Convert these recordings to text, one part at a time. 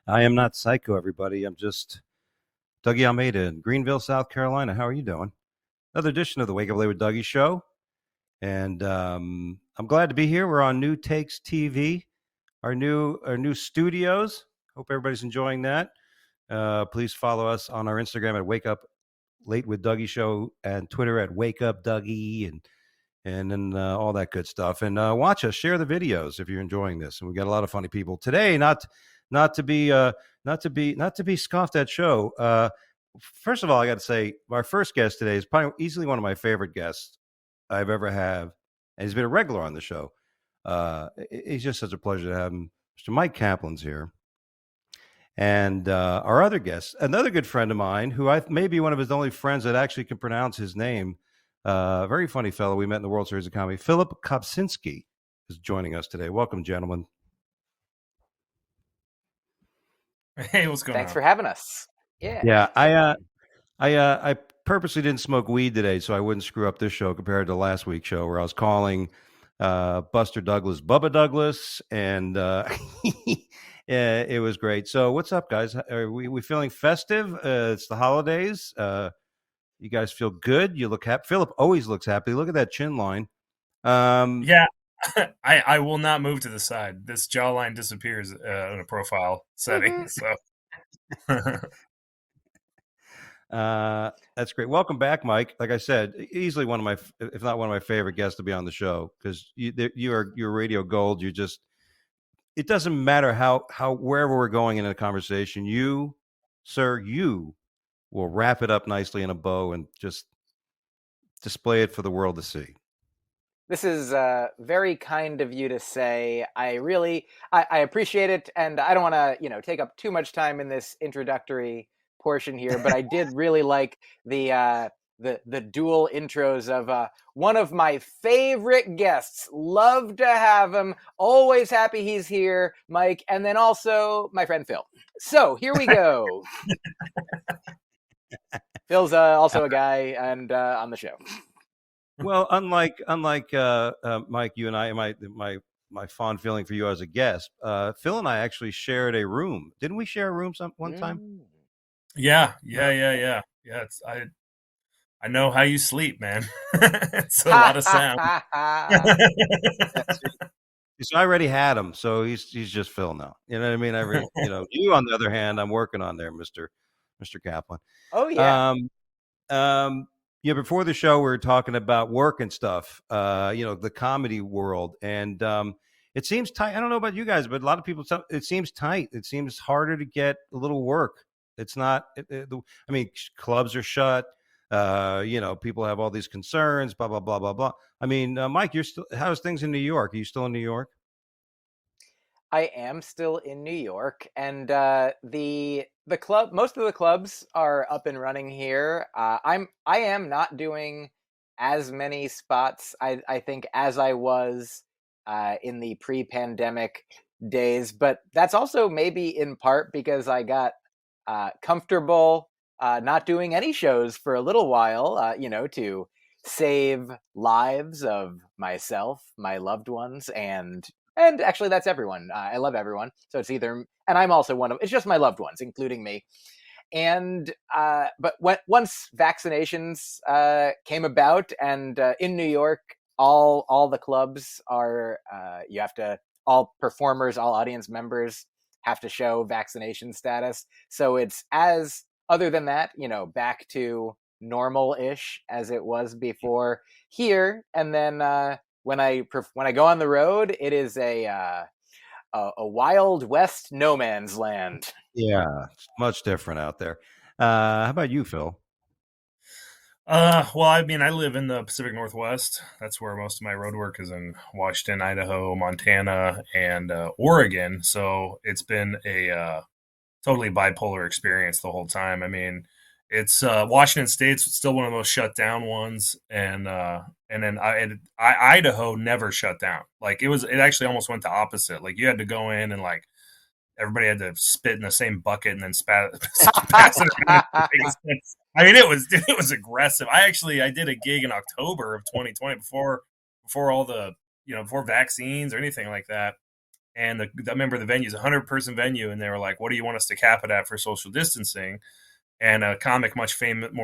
I am not psycho, everybody. I'm just Dougie Almeida in Greenville, South Carolina. How are you doing? Another edition of the Wake Up Late with Dougie show. And I'm glad to be here. We're on New Takes TV, our new studios. Hope everybody's enjoying that. Please follow us on our Instagram at Wake Up Late with Dougie Show and Twitter at Wake Up Dougie and then all that good stuff. And watch us, share the videos if you're enjoying this. And we got a lot of funny people today. Not to be scoffed at show. First of all, I got to say, our first guest today is probably easily one of my favorite guests I've ever had, and he's been a regular on the show. It's just such a pleasure to have him. Mr. Mike Kaplan's here. And our other guest, another good friend of mine, who may be one of his only friends that actually can pronounce his name, very funny fellow we met in the World Series of Comedy, Phillip Kopczynski, is joining us today. Welcome, gentlemen. Hey, what's going on? Thanks for having us. Yeah, I purposely didn't smoke weed today so I wouldn't screw up this show compared to last week's show where I was calling Buster Douglas Bubba Douglas, and yeah, it was great. So what's up, guys? Are we feeling festive? It's the holidays. You guys feel good? You look happy. Phillip always looks happy. Look at that chin line. Yeah, I will not move to the side. This jawline disappears in a profile setting. So that's great. Welcome back, Mike. Like I said, easily one of my, if not one of my favorite guests to be on the show, because you're radio gold. You just, it doesn't matter how wherever we're going in a conversation, you will wrap it up nicely in a bow and just display it for the world to see. This is very kind of you to say. I appreciate it, and I don't want to, take up too much time in this introductory portion here, but I did really like the dual intros of one of my favorite guests. Love to have him. Always happy he's here, Mike, and then also my friend Phil. So here we go. Phil's also a guy and on the show. Well, unlike Mike, you and I, my fond feeling for you as a guest, Phil and I actually shared a room. Didn't we share a room one time? Yeah. It's, I know how you sleep, man. It's a lot of sound. So I already had him, so he's just Phil now. You know what I mean? You on the other hand, I'm working on there, Mr. Kaplan. Oh yeah. Yeah, before the show, we were talking about work and stuff, the comedy world. And it seems tight. I don't know about you guys, but a lot of people, it seems tight. It seems harder to get a little work. It's not, clubs are shut. People have all these concerns, blah, blah, blah, blah, blah. I mean, Mike, how's things in New York? Are you still in New York? I am still in New York, and the club. Most of the clubs are up and running here. I am not doing as many spots, I think, as I was in the pre-pandemic days, but that's also maybe in part because I got comfortable not doing any shows for a little while. To save lives of myself, my loved ones, and actually, that's everyone. I love everyone. So it's either, and I'm also it's just my loved ones, including me. And, but once vaccinations came about, and in New York, all the clubs are, all performers, all audience members have to show vaccination status. So it's other than that, back to normal-ish as it was before here. And then, when I go on the road, it is a Wild West no man's land. Yeah, it's much different out there. How about you, Phil? Well, I mean, I live in the Pacific Northwest. That's where most of my road work is, in Washington, Idaho, Montana, and Oregon. So it's been a totally bipolar experience the whole time. I mean, it's Washington State's still one of the most shut down ones, and then Idaho never shut down. Like it actually almost went the opposite. Like you had to go in and like everybody had to spit in the same bucket and then pass it around. I mean, it was aggressive. I did a gig in October of 2020 before all the before vaccines or anything like that, And I remember the venue's a 100-person venue, and they were like, "What do you want us to cap it at for social distancing?" And a comic more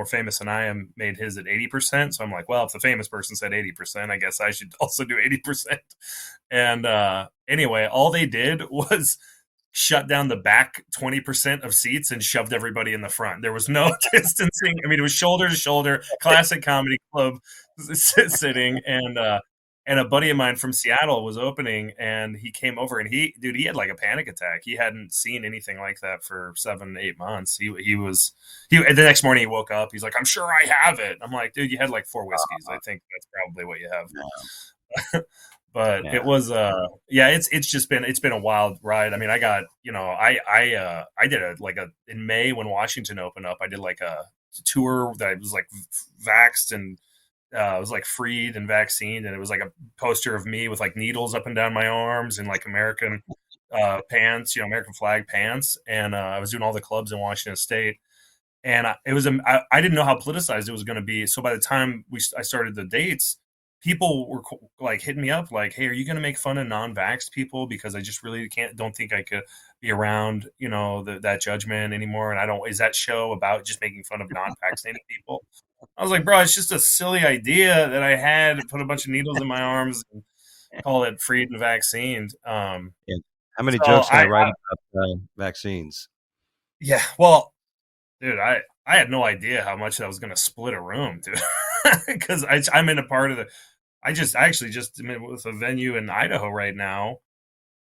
famous than I am made his at 80%. So I'm like, well, if the famous person said 80%, I guess I should also do 80%. And anyway, all they did was shut down the back 20% of seats and shoved everybody in the front. There was no distancing. I mean, it was shoulder to shoulder, classic comedy club sitting. And a buddy of mine from Seattle was opening, and he came over, and he had like a panic attack. He hadn't seen anything like that for 7-8 months. The next morning he woke up. He's like, "I'm sure I have it." I'm like, "Dude, you had like 4 whiskeys. I think that's probably what you have." But it was it's been a wild ride. I mean, I got, I did in May when Washington opened up, I did like a tour that was like vaxxed and it was like freed and vaccinated, and it was like a poster of me with like needles up and down my arms and like American pants, American flag pants, and I was doing all the clubs in Washington State, and I didn't know how politicized it was going to be. So by the time I started the dates, people were like hitting me up like, "Hey, are you going to make fun of non-vaxxed people? Because I just really don't think I could be around, that judgment anymore. And is that show about just making fun of non-vaccinated people?" I was like, "Bro, it's just a silly idea that I had to put a bunch of needles in my arms and call it freed and vaccinated." Yeah. How many jokes can I write about vaccines? Yeah, well, dude, I had no idea how much that was going to split a room, dude. Because I'm in a part of I actually just am with a venue in Idaho right now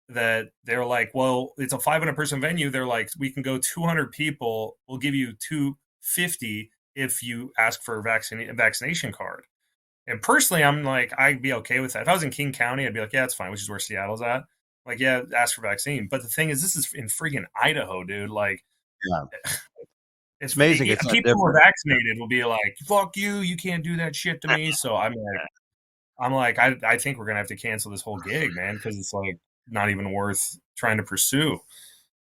that they're like, well, it's a 500-person venue. They're like, we can go 200 people. We'll give you $250 if you ask for a vaccination card. And personally, I'm like, I'd be okay with that. If I was in King County, I'd be like, yeah, it's fine, which is where Seattle's at. Like, yeah, ask for vaccine. But the thing is, this is in freaking Idaho, dude. Like, yeah. It's amazing. People who are vaccinated will be like, "Fuck you! You can't do that shit to me." So I think we're gonna have to cancel this whole gig, man, because it's like not even worth trying to pursue.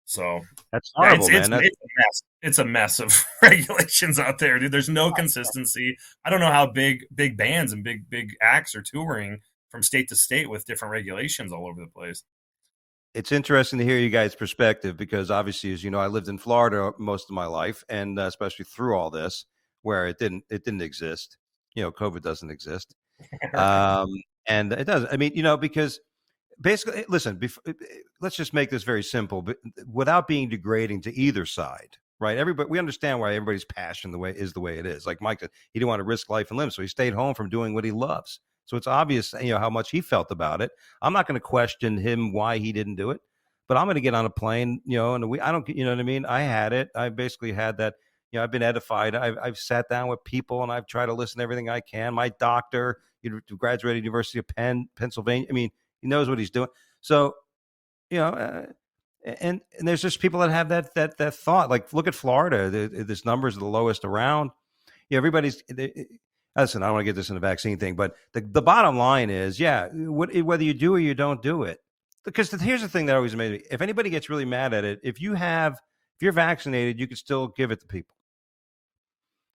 So that's horrible, man. It's a mess. It's a mess of regulations out there, dude. There's no consistency. I don't know how big bands and big acts are touring from state to state with different regulations all over the place. It's interesting to hear you guys' perspective because obviously, as you know, I lived in Florida most of my life, and especially through all this, where it didn't exist. COVID doesn't exist, and it doesn't. I mean, because basically, listen. Let's just make this very simple, but without being degrading to either side, right? We understand why everybody's passion is the way it is. Like Mike said, he didn't want to risk life and limb, so he stayed home from doing what he loves. So it's obvious, how much he felt about it. I'm not going to question him why he didn't do it, but I'm going to get on a plane, and I don't, you know what I mean? I had it. I basically had that, I've been edified. I've sat down with people and I've tried to listen to everything I can. My doctor, graduated University of Pennsylvania. I mean, he knows what he's doing. So, and there's just people that have that thought. Like, look at Florida. This number is the lowest around. Everybody's. Listen, I don't want to get this in the vaccine thing, but the bottom line is, whether you do or you don't do it, because here's the thing that always made me. If anybody gets really mad at it, if you're vaccinated, you can still give it to people.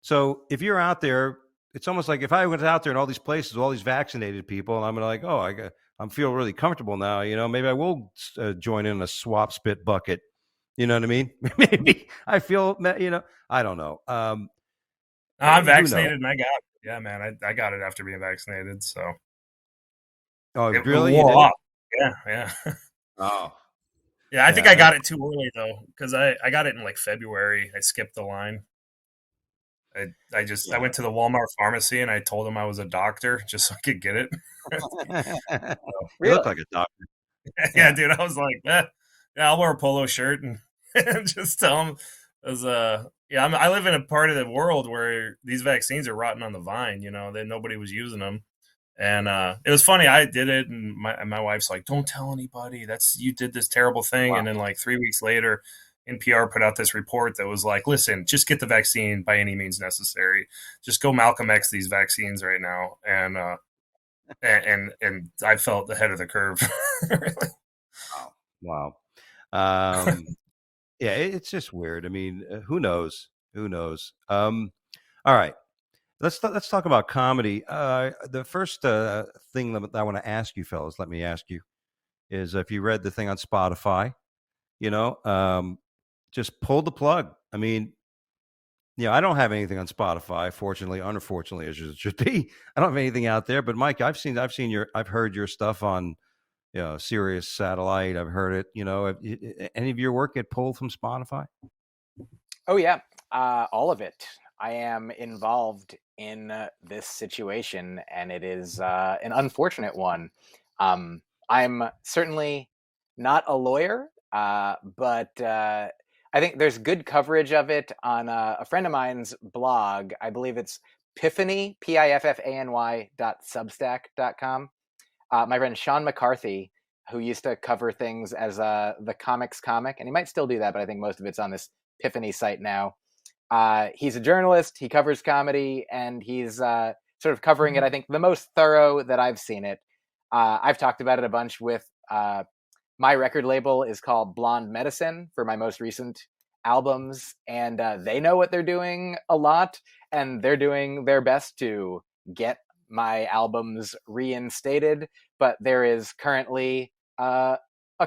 So if you're out there, it's almost like if I went out there in all these places, all these vaccinated people, and I'm like, oh, I'm feeling really comfortable now. Maybe I will join in a swap spit bucket. You know what I mean? Maybe I feel, I don't know. I'm vaccinated and I got it. Yeah, man, I got it after being vaccinated. So, it really? Wore off. Yeah. Oh, yeah. I think I got it too early though, because I got it in like February. I skipped the line. I went to the Walmart pharmacy and I told them I was a doctor just so I could get it. You look like a doctor. Yeah, dude. I was like, yeah, I'll wear a polo shirt and just tell them. I live in a part of the world where these vaccines are rotting on the vine. That nobody was using them, and it was funny. I did it, and my wife's like, "Don't tell anybody. You did this terrible thing." Wow. And then like 3 weeks later, NPR put out this report that was like, "Listen, just get the vaccine by any means necessary. Just go Malcolm X these vaccines right now." And I felt ahead of the curve. Really. Wow. Yeah, it's just weird. I mean, who knows? All right, let's talk about comedy. The first thing that I want to ask you, fellas, let me ask you, is if you read the thing on Spotify, just pull the plug. I mean, I don't have anything on Spotify, fortunately, unfortunately, as it should be. I don't have anything out there. But Mike, I've heard your stuff on, Sirius Satellite. I've heard it. Any of your work get pulled from Spotify? Oh yeah, all of it. I am involved in this situation, and it is an unfortunate one. I'm certainly not a lawyer, but I think there's good coverage of it on a friend of mine's blog. I believe it's Piffany, piffany.substack.com. My friend Sean McCarthy, who used to cover things as the comics comic, and he might still do that, but I think most of it's on this Piffany site now. He's a journalist. He covers comedy, and he's sort of covering it, I think, the most thorough that I've seen it. I've talked about it a bunch with my record label is called Blonde Medicine for my most recent albums, and they know what they're doing a lot, and they're doing their best to get my albums reinstated. But there is currently a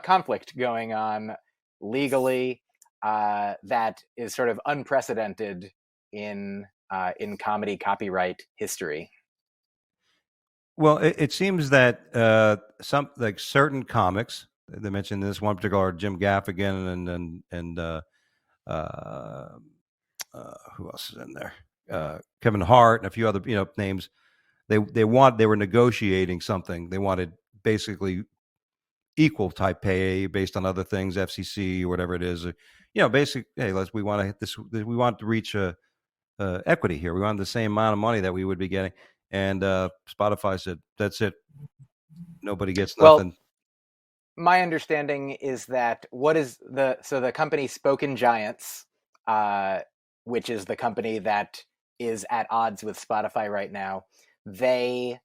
conflict going on legally that is sort of unprecedented in comedy copyright history. Well, it seems that some certain comics, they mentioned this one particular Jim Gaffigan and who else is in there? Kevin Hart and a few other names. They were negotiating something. They wanted basically equal type pay based on other things, FCC or whatever it is. Basic. Hey, we want to hit this. We want to reach equity here. We want the same amount of money that we would be getting. And Spotify said, "That's it. Nobody gets nothing." Well, my understanding is that the company Spoken Giants, which is the company that is at odds with Spotify right now, they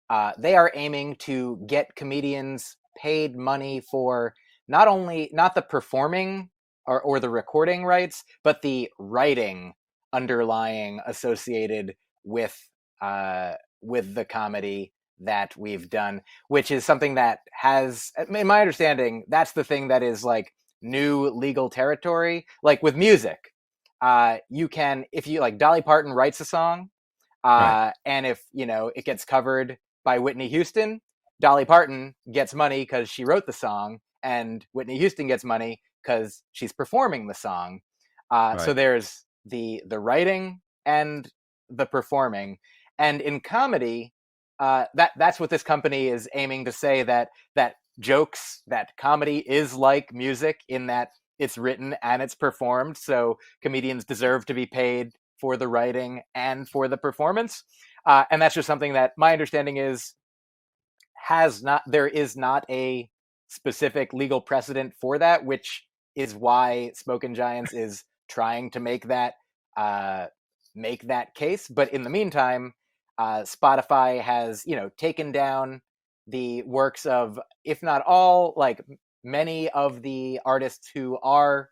are aiming to get comedians paid money for not the performing or the recording rights, but the writing underlying associated with the comedy that we've done, which is something that has, in my understanding, that's the thing that is like new legal territory. Like with music, you can, if you like, Dolly Parton writes a song, Right. and if it gets covered by Whitney Houston, Dolly Parton gets money because she wrote the song, and Whitney Houston gets money because she's performing the song. Right. So there's the writing and the performing. And in comedy, that's what this company is aiming to say, that comedy is like music in that it's written and it's performed. So comedians deserve to be paid for the writing and for the performance. And that's just something that my understanding is there is not a specific legal precedent for that, which is why Spoken Giants is trying to make that case. But in the meantime, Spotify has, taken down the works of, if not all, like many of the artists who are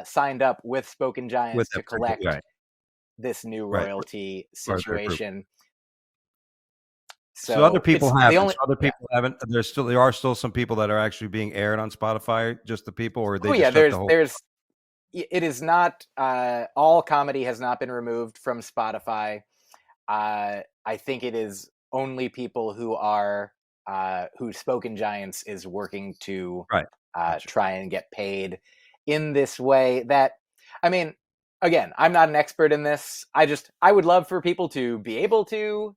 signed up with Spoken Giants to collect this new royalty situation. So other people haven't. Haven't. There are still some people that are actually being aired on Spotify. Just the people, or they? It is not all comedy has not been removed from Spotify. I think it is only people who Spoken Giants is working to try and get paid in this way. That, I mean, again, I'm not an expert in this. I would love for people to be able to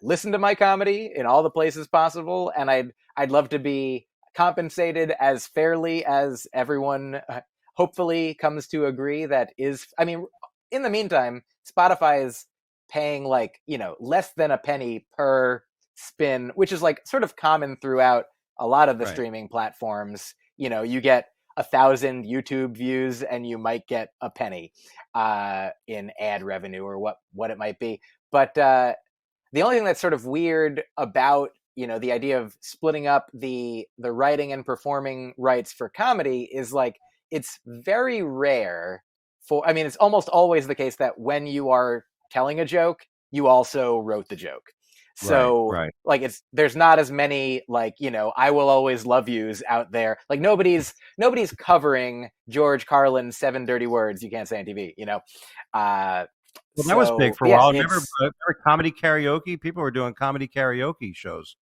listen to my comedy in all the places possible, and I'd love to be compensated as fairly as everyone hopefully comes to agree that is. I mean, in the meantime, Spotify is paying less than a penny per spin, which is sort of common throughout a lot of the streaming platforms. You get 1,000 YouTube views and you might get a penny in ad revenue or what it might be. But the only thing that's sort of weird about the idea of splitting up the writing and performing rights for comedy is it's very rare it's almost always the case that when you are telling a joke, you also wrote the joke. So Right. like there's not as many like, I will always love yous out there. Like nobody's covering George Carlin's 7 dirty words you can't say on TV, Well, that was big for a yeah, while. Remember comedy karaoke? People were doing comedy karaoke shows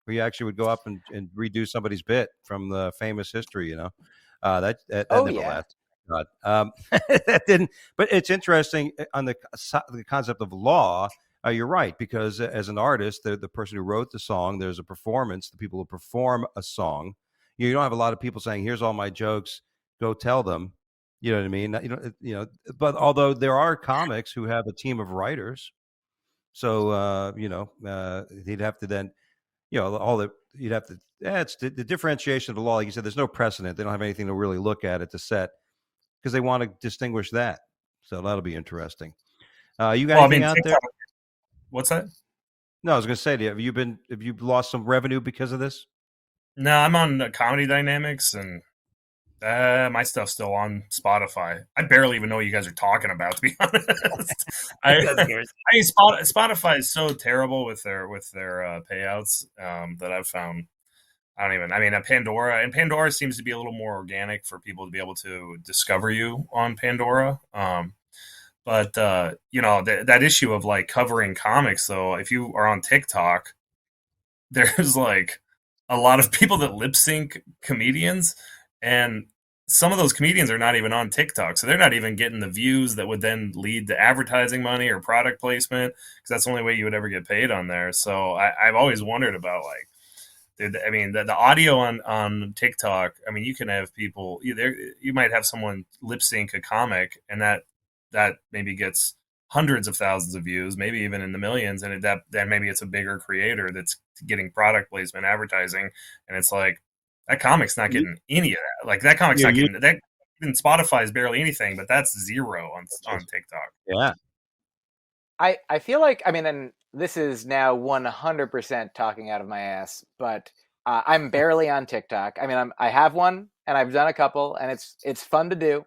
where you actually would go up and redo somebody's bit from the famous history. That oh never yeah. lasted. God, that didn't. But it's interesting on the concept of law. You're right, because as an artist, the person who wrote the song, there's a performance. The people who perform a song. You don't have a lot of people saying, "Here's all my jokes. Go tell them." You know what I mean? But although there are comics who have a team of writers, so he'd have to then, all the you'd have to. Yeah, it's the differentiation of the law. Like you said, there's no precedent. They don't have anything to really look at to set because they want to distinguish that. So that'll be interesting. You got anything out there? What's that? No, I was going to say to you, have you lost some revenue because of this? No, I'm on Comedy Dynamics, and my stuff's still on Spotify. I barely even know what you guys are talking about, to be honest. Spotify is so terrible with their payouts that I've found. Pandora seems to be a little more organic for people to be able to discover you on Pandora. But that issue of like covering comics, though, if you are on TikTok, there's like a lot of people that lip sync comedians, and some of those comedians are not even on TikTok, so they're not even getting the views that would then lead to advertising money or product placement, because that's the only way you would ever get paid on there. So I've always wondered about like, the audio on TikTok. I mean, you can have people you might have someone lip sync a comic, and that maybe gets hundreds of thousands of views, maybe even in the millions, and then maybe it's a bigger creator that's getting product placement, advertising, and it's like that comic's not getting any of that. Like that comic's not getting that. Even Spotify is barely anything, but that's zero on TikTok. Yeah. I feel like, and this is now 100% talking out of my ass, but I'm barely on TikTok. I have one, and I've done a couple, and it's fun to do.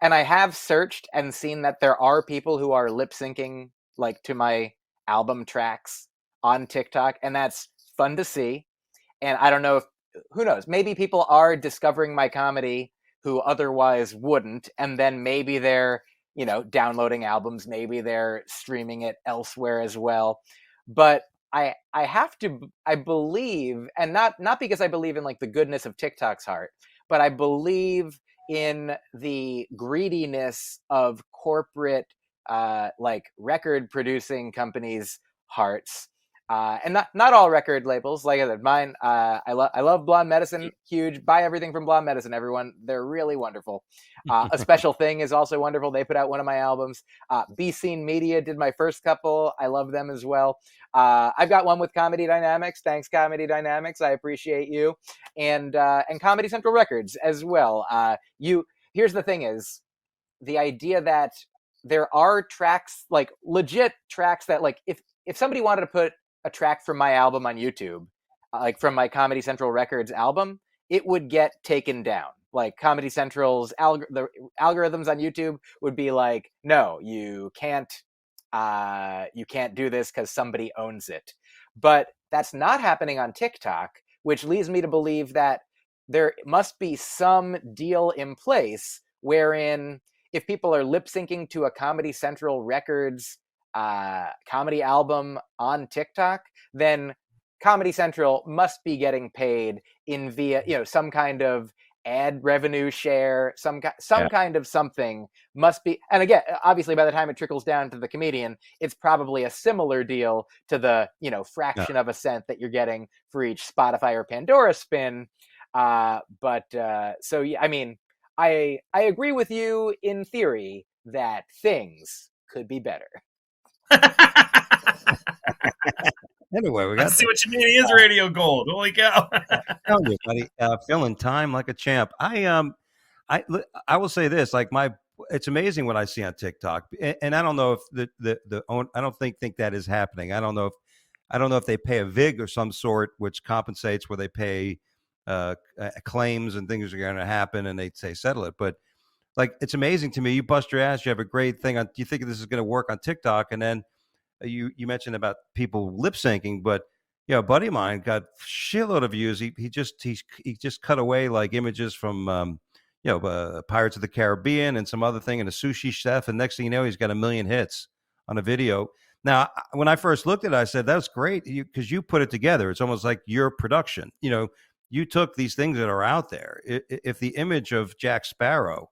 And I have searched and seen that there are people who are lip syncing like to my album tracks on TikTok, and that's fun to see. And I don't know who knows, maybe people are discovering my comedy who otherwise wouldn't, and then maybe they're downloading albums, maybe they're streaming it elsewhere as well. But I believe, and not because I believe in like the goodness of TikTok's heart, but I believe in the greediness of corporate like record producing companies' hearts. And not all record labels. Like I said, mine. I love Blonde Medicine. Huge. Buy everything from Blonde Medicine, everyone. They're really wonderful. A Special Thing is also wonderful. They put out one of my albums. Be Seen Media did my first couple. I love them as well. I've got one with Comedy Dynamics. Thanks, Comedy Dynamics. I appreciate you. And Comedy Central Records as well. Here's the thing: is the idea that there are tracks, like legit tracks, that like if somebody wanted to put a track from my album on YouTube, like from my Comedy Central Records album, it would get taken down. Like Comedy Central's the algorithms on YouTube would be like, no, you can't do this because somebody owns it. But that's not happening on TikTok, which leads me to believe that there must be some deal in place wherein if people are lip syncing to a Comedy Central Records comedy album on TikTok, then Comedy Central must be getting paid in via some kind of ad revenue share, some kind of something must be. And again, obviously, by the time it trickles down to the comedian, it's probably a similar deal to the fraction of a cent that you're getting for each Spotify or Pandora spin. So yeah, I agree with you in theory that things could be better. Anyway, Let's see what you mean. He is radio gold. Holy cow! Tell you, buddy, filling time like a champ. I will say this: like it's amazing what I see on TikTok, and I don't know if I don't think that is happening. I don't know if they pay a vig or some sort, which compensates where they pay claims and things are going to happen, and they say settle it. But like, it's amazing to me. You bust your ass. You have a great thing on. You think this is going to work on TikTok, and then you mentioned about people lip syncing, but a buddy of mine got shitload of views. He just cut away like images from Pirates of the Caribbean and some other thing and a sushi chef, and next thing you know, he's got 1 million hits on a video. Now, when I first looked at it, I said, that's great because you put it together. It's almost like your production. You took these things that are out there. If the image of Jack Sparrow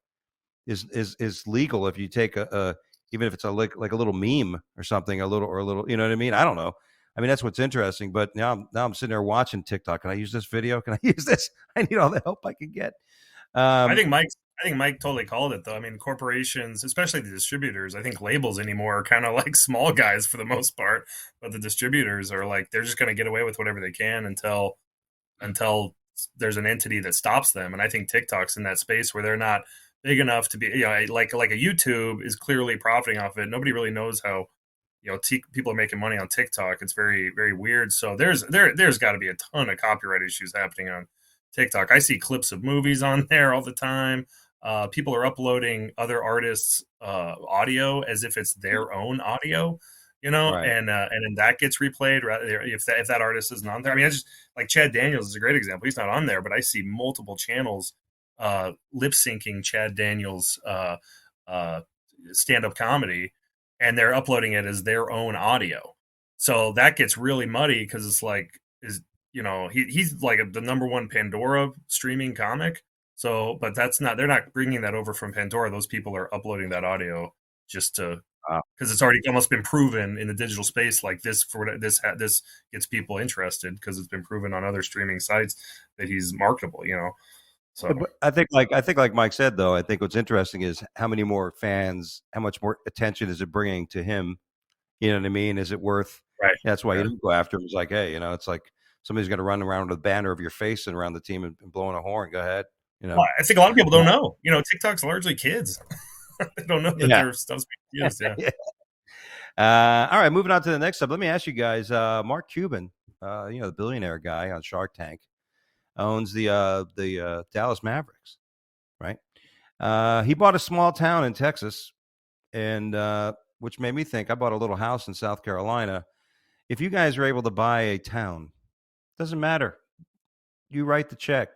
is legal, if you take even if it's like a little meme or something, a little, you know what I mean? I don't know. I mean, that's what's interesting. But now I'm sitting there watching TikTok. Can I use this video? Can I use this? I need all the help I can get. I think Mike totally called it, though. I mean, corporations, especially the distributors, I think labels anymore are kind of like small guys for the most part, but the distributors are like, they're just going to get away with whatever they can until there's an entity that stops them. And I think TikTok's in that space where they're not big enough to be, like a YouTube is clearly profiting off of it. Nobody really knows how, people are making money on TikTok. It's very, very weird. So there's got to be a ton of copyright issues happening on TikTok. I see clips of movies on there all the time. People are uploading other artists' audio as if it's their own audio, Right. and then that gets replayed if that artist isn't on there. I mean, I just like Chad Daniels is a great example. He's not on there, but I see multiple channels lip syncing Chad Daniels stand up comedy, and they're uploading it as their own audio. So that gets really muddy because it's like he's like the number one Pandora streaming comic. So, but they're not bringing that over from Pandora. Those people are uploading that audio just to, because it's already almost been proven in the digital space like this this gets people interested because it's been proven on other streaming sites that he's marketable, So But I think like Mike said, though, I think what's interesting is how many more fans, how much more attention is it bringing to him? You know what I mean? Is it worth? right. That's why you don't go after him. It's like, hey, it's like somebody's going to run around with a banner of your face and around the team and blowing a horn. Go ahead. Well, I think a lot of people don't know. TikTok's largely kids. They don't know that their stuff's being used. Yeah. Yeah. All right, moving on to the next step. Let me ask you guys. Mark Cuban, the billionaire guy on Shark Tank, owns the Dallas Mavericks, right? He bought a small town in Texas, and which made me think. I bought a little house in South Carolina. If you guys are able to buy a town, doesn't matter. You write the check.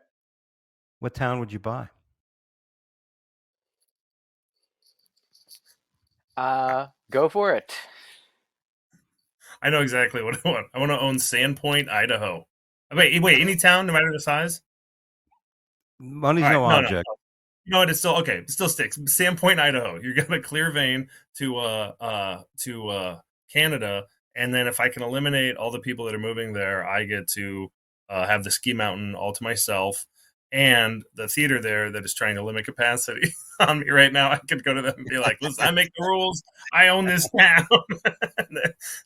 What town would you buy? Go for it. I know exactly what I want. I want to own Sandpoint, Idaho. Wait, any town, no matter the size? Money's no object. No. You know what? It's still okay. It still sticks. Sandpoint, Idaho. You're got a clear vein to Canada, and then if I can eliminate all the people that are moving there, I get to have the ski mountain all to myself, and the theater there that is trying to limit capacity on me right now. I could go to them and be like, "Listen, I make the rules. I own this town,"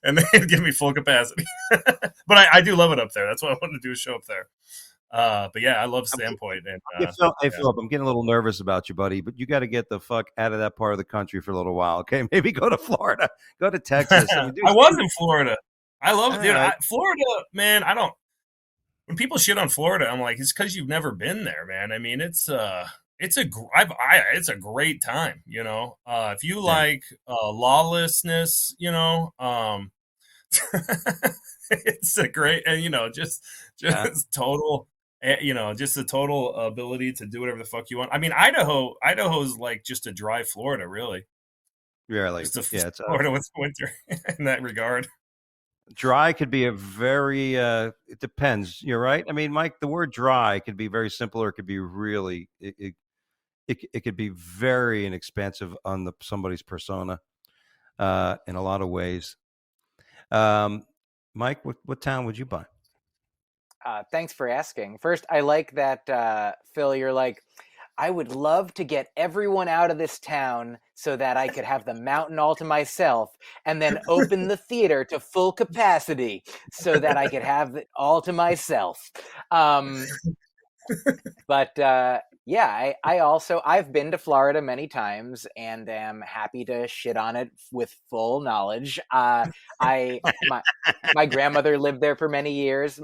and they give me full capacity. But I do love it up there. That's why I wanted to do a show up there. But yeah, I love Sandpoint. And hey, Phillip, I'm getting a little nervous about you, buddy. But you got to get the fuck out of that part of the country for a little while, okay? Maybe go to Florida, go to Texas. I was in Florida. I love it, dude. Florida, man. I don't. When people shit on Florida, I'm like, it's because you've never been there, man. I mean, it's a great time, if you like lawlessness, it's a great, and just total, just the total ability to do whatever the fuck you want. I mean, Idaho's like just a dry Florida, really. Really, it's Florida with winter in that regard. Dry could be a very it depends. You're right. I mean, Mike, the word dry could be very simple, or it could be really it could be very inexpensive on somebody's persona in a lot of ways. Mike, what town would you buy? Thanks for asking. First, I like that, Phil, you're like, I would love to get everyone out of this town so that I could have the mountain all to myself, and then open the theater to full capacity so that I could have it all to myself. But yeah, I've been to Florida many times and am happy to shit on it with full knowledge. My grandmother lived there for many years.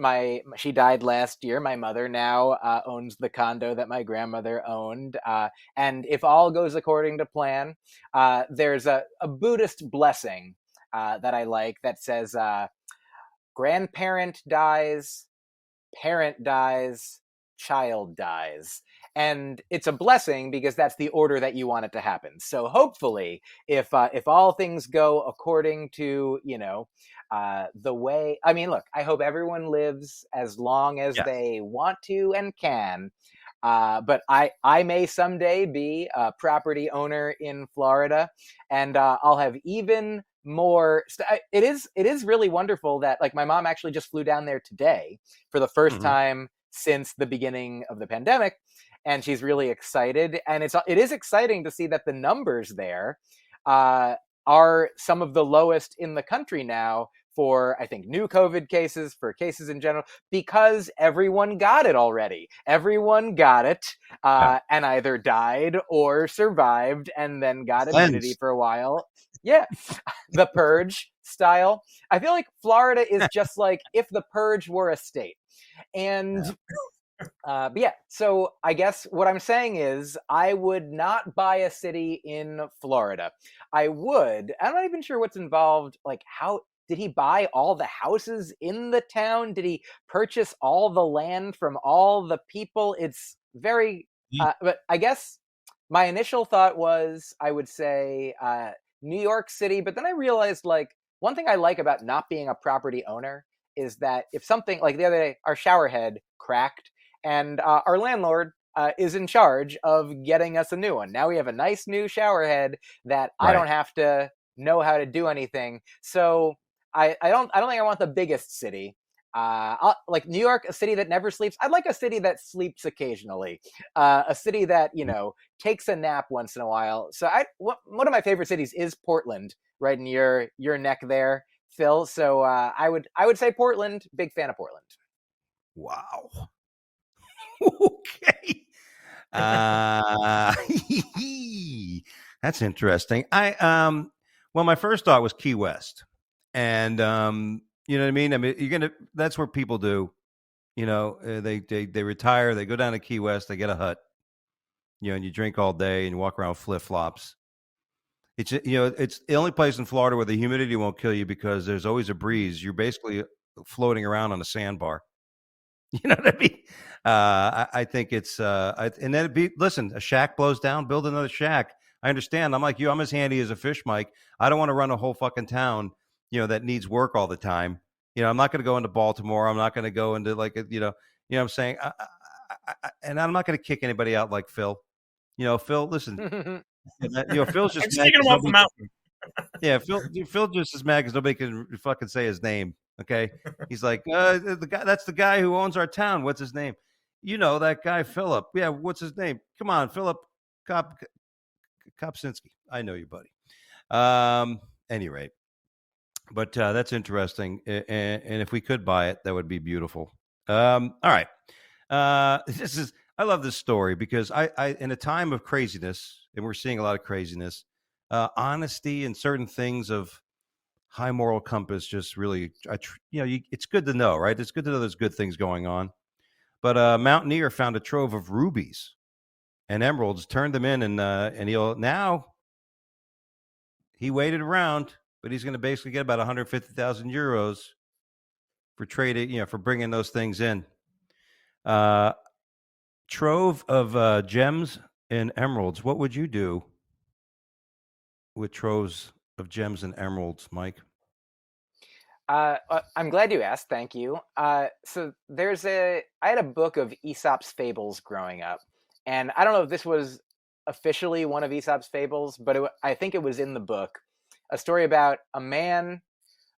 She died last year. My mother now owns the condo that my grandmother owned. And if all goes according to plan, there's a Buddhist blessing that I like that says grandparent dies, parent dies, child dies. And it's a blessing because that's the order that you want it to happen. So hopefully, if all things go according to, the way, I mean, look, I hope everyone lives as long as Yes. they want to and can. But I may someday be a property owner in Florida, and I'll have even more. It is really wonderful that, like, my mom actually just flew down there today for the first time since the beginning of the pandemic, and she's really excited. And it is exciting to see that the numbers there are some of the lowest in the country now for, I think, new COVID cases, for cases in general, because everyone got it already. Everyone got it and either died or survived and then got immunity for a while. Yeah, the Purge style. I feel like Florida is just like if the Purge were a state. And but yeah, so I guess what I'm saying is I would not buy a city in Florida. I'm not even sure what's involved. Like, how did he buy all the houses in the town? Did he purchase all the land from all the people? It's very, but I guess my initial thought was I would say New York City, but then I realized, like, one thing I like about not being a property owner is that if something, like the other day, our shower head cracked, and our landlord is in charge of getting us a new one. Now we have a nice new shower head that I don't have to know how to do anything. So I don't think I want the biggest city. Like New York, a city that never sleeps. I'd like a city that sleeps occasionally, a city that takes a nap once in a while. So one of my favorite cities is Portland, right in your neck there, Phil. So I would say Portland. Big fan of Portland. Wow. Okay. That's interesting. Well, my first thought was Key West, and you know what I mean. I mean, that's where people do. They retire, they go down to Key West, they get a hut, and you drink all day and you walk around with flip flops. It's it's the only place in Florida where the humidity won't kill you because there's always a breeze. You're basically floating around on a sandbar. You know what I mean? I think it's and then listen, a shack blows down, build another shack. I understand. I'm like you. I'm as handy as a fish, Mike. I don't want to run a whole fucking town, that needs work all the time. I'm not going to go into Baltimore. I'm not going to go into like, what I'm saying. And I'm not going to kick anybody out like Phil. Phil, listen, Phil's just sticking him off the mountain. Yeah, Phil just as mad because nobody can fucking say his name. Okay, he's like, the guy. That's the guy who owns our town. What's his name? That guy, Phillip. Yeah, what's his name? Come on, Phillip Kopczynski. I know you, buddy. Any rate, but that's interesting. And if we could buy it, that would be beautiful. All right. I love this story because I in a time of craziness, and we're seeing a lot of craziness, honesty and certain things of high moral compass just really, it's good to know, right? It's good to know there's good things going on. But a mountaineer found a trove of rubies and emeralds, turned them in, and he waited around, but he's going to basically get about 150,000 euros for trading, for bringing those things in. Trove of gems and emeralds. What would you do with troves of gems and emeralds, Mike? I'm glad you asked. Thank you. So I had a book of Aesop's fables growing up, and I don't know if this was officially one of Aesop's fables, but I think it was in the book, a story about a man,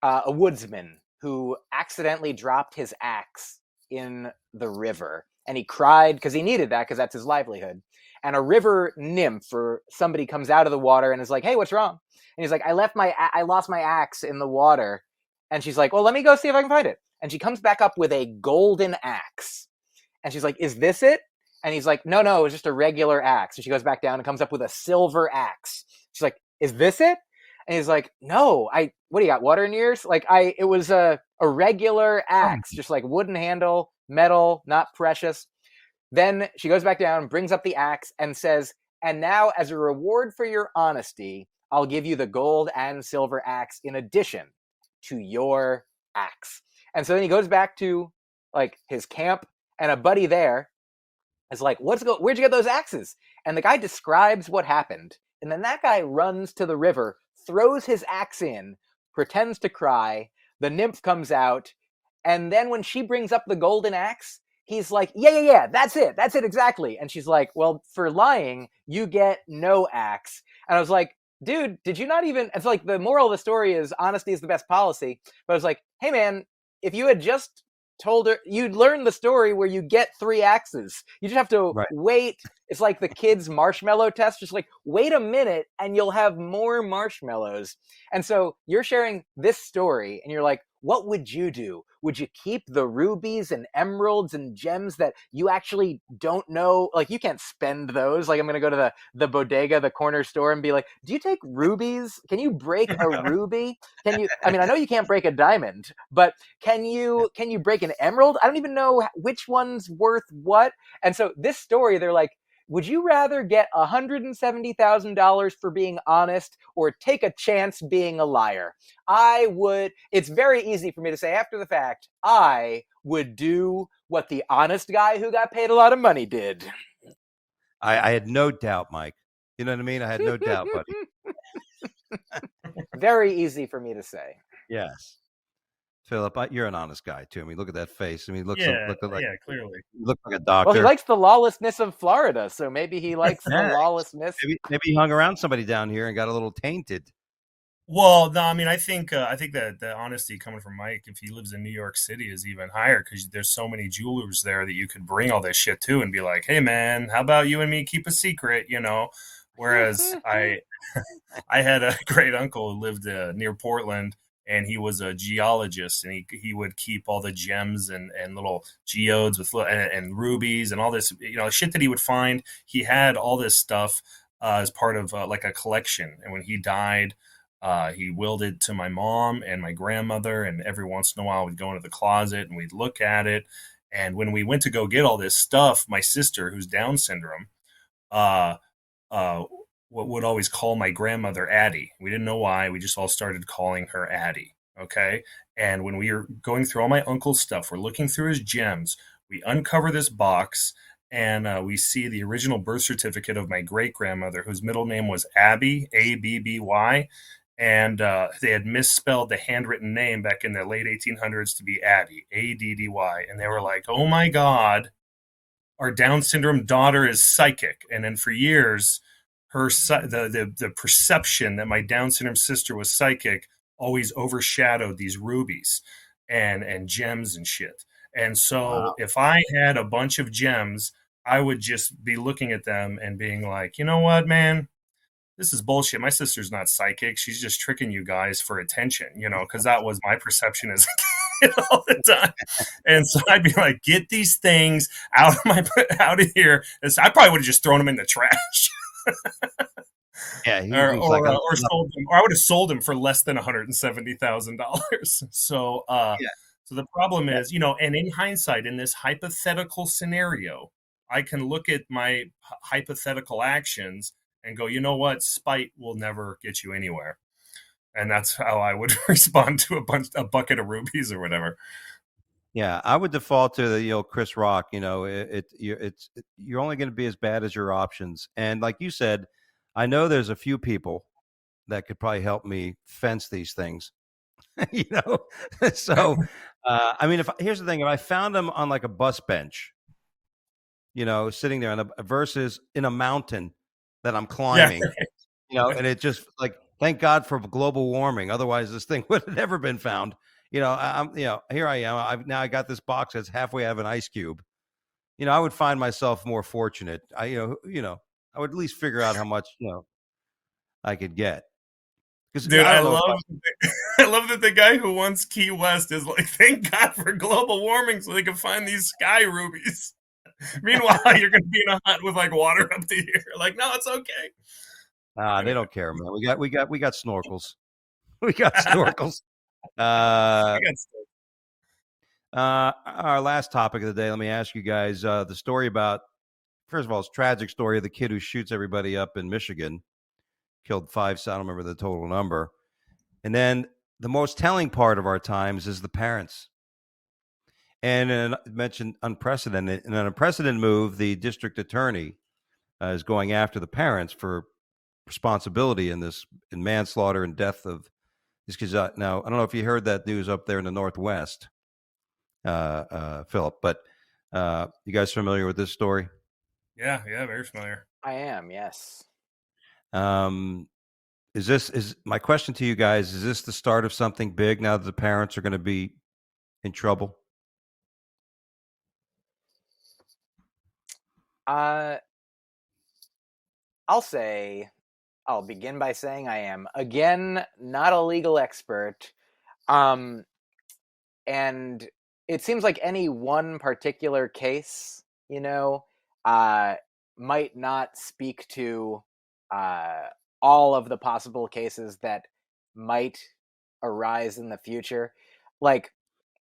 a woodsman, who accidentally dropped his axe in the river, and he cried because he needed that because that's his livelihood. And a river nymph or somebody comes out of the water and is like, "Hey, what's wrong?" And he's like, I lost my axe in the water." And she's like, "Well, let me go see if I can find it." And she comes back up with a golden axe. And she's like, "Is this it?" And he's like, No, it was just a regular axe." And she goes back down and comes up with a silver axe. She's like, "Is this it?" And he's like, "No, what do you got, water in your ears?" Like, it was a regular axe, just like wooden handle, metal, not precious. Then she goes back down, brings up the axe and says, "And now, as a reward for your honesty, I'll give you the gold and silver axe in addition to your axe. And so then he goes back to like his camp, and a buddy there is like, where'd you get those axes? And the guy describes what happened. And then that guy runs to the river, throws his axe in, pretends to cry. The nymph comes out. And then when she brings up the golden axe, he's like, yeah, that's it exactly. And she's like, well, for lying, you get no axe. And I was like, dude, did you not even, it's like the moral of the story is honesty is the best policy. But I was like, hey man, if you had just told her, you'd learn the story where you get 3 axes. You just have to wait. It's like the kids' marshmallow test. Just like, wait a minute and you'll have more marshmallows. And so you're sharing this story and you're like, what would you do? Would you keep the rubies and emeralds and gems that you actually don't know? Like, you can't spend those. Like, I'm going to go to the bodega, the corner store, and be like, do you take rubies? Can you break a ruby? Can you, I mean, I know you can't break a diamond, but can you break an emerald? I don't even know which one's worth what. And so this story, they're like, would you rather get $170,000 for being honest or take a chance being a liar? I would. It's very easy for me to say after the fact, I would do what the honest guy who got paid a lot of money did. I had no doubt, Mike. You know what I mean? I had no doubt, buddy. Very easy for me to say. Yes. Phillip, you're an honest guy too. I mean, look at that face. I mean, look like clearly. You look like a doctor. Well, he likes the lawlessness of Florida, so maybe he likes the lawlessness. Maybe he hung around somebody down here and got a little tainted. Well, no, I mean, I think that the honesty coming from Mike, if he lives in New York City, is even higher because there's so many jewelers there that you could bring all this shit to and be like, hey, man, how about you and me keep a secret, you know? Whereas I had a great uncle who lived near Portland, and he was a geologist, and he would keep all the gems and little geodes with and rubies and all this, you know, shit that he would find. He had all this stuff as part of like a collection. And when he died, he willed it to my mom and my grandmother. And every once in a while, we'd go into the closet and we'd look at it. And when we went to go get all this stuff, my sister, who's Down syndrome, would always call my grandmother Addie. We didn't know why. We just all started calling her Addie. Okay. And when we were going through all my uncle's stuff, we're looking through his gems. We uncover this box and we see the original birth certificate of my great grandmother, whose middle name was Abby, Abby. And they had misspelled the handwritten name back in the late 1800s to be Addie, Addy. And they were like, oh my God, our Down syndrome daughter is psychic. And then for years, the perception that my Down syndrome sister was psychic always overshadowed these rubies and gems and shit. And so if I had a bunch of gems, I would just be looking at them and being like, you know what, man, this is bullshit. My sister's not psychic. She's just tricking you guys for attention, you know, because that was my perception as a kid all the time. And so I'd be like, get these things out of here. I probably would have just thrown them in the trash. Yeah, or sold them, or I would have sold them for less than $170,000. So, so the problem is, you know, and in hindsight, in this hypothetical scenario, I can look at my hypothetical actions and go, you know what, spite will never get you anywhere, and that's how I would respond to a bucket of rubies or whatever. Yeah, I would default to the Chris Rock. You know, you're only going to be as bad as your options. And like you said, I know there's a few people that could probably help me fence these things. You know, so I mean, here's the thing: if I found them on like a bus bench, you know, sitting there versus in a mountain that I'm climbing, you know, and it just like, thank God for global warming. Otherwise, this thing would have never been found. You know, here I am. I got this box that's halfway out of an ice cube. You know, I would find myself more fortunate. I would at least figure out how much, I could get. Dude, I love that the guy who wants Key West is like, thank God for global warming so they can find these sky rubies. Meanwhile, you're going to be in a hut with like water up to here. Like, no, it's okay. They don't care, man. We got snorkels. We got snorkels. Our last topic of the day, let me ask you guys the story about, first of all, it's a tragic story of the kid who shoots everybody up in Michigan. killed 5. So I don't remember the total number. And then the most telling part of our times is the parents. And mentioned unprecedented. In an unprecedented move, the district attorney is going after the parents for responsibility in manslaughter and death of these kids. Now, I don't know if you heard that news up there in the Northwest, Phillip, but you guys familiar with this story? Yeah, very familiar. I am, yes. Is my question to you guys? Is this the start of something big now that the parents are going to be in trouble? I'll begin by saying I am, again, not a legal expert. And it seems like any one particular case, might not speak to all of the possible cases that might arise in the future. Like,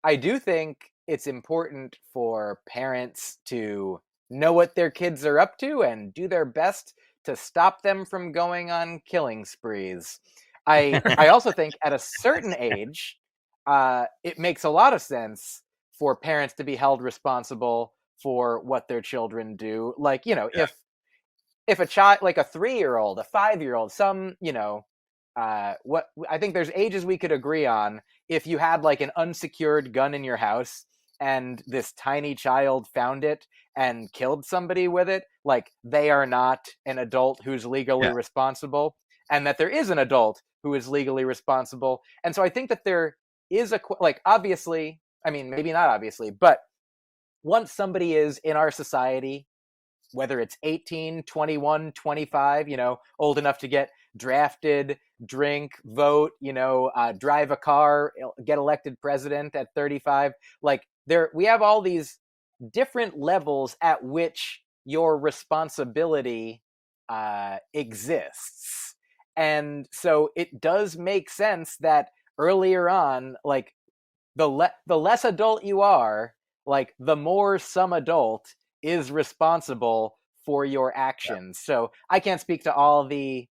I do think it's important for parents to know what their kids are up to and do their best to stop them from going on killing sprees. I also think at a certain age, it makes a lot of sense for parents to be held responsible for what their children do. Like, if a child, like a 3-year-old, a 5-year-old, what I think there's ages we could agree on. If you had like an unsecured gun in your house and this tiny child found it and killed somebody with it, like, they are not an adult who's legally responsible, and that there is an adult who is legally responsible. And so I think that there is obviously, I mean, maybe not obviously, but once somebody is in our society, whether it's 18, 21, 25, old enough to get drafted, drink, vote, drive a car, get elected president at 35, we have all these different levels at which your responsibility exists. And so it does make sense that earlier on, like, the less adult you are, like, the more some adult is responsible for your actions. So I can't speak to all the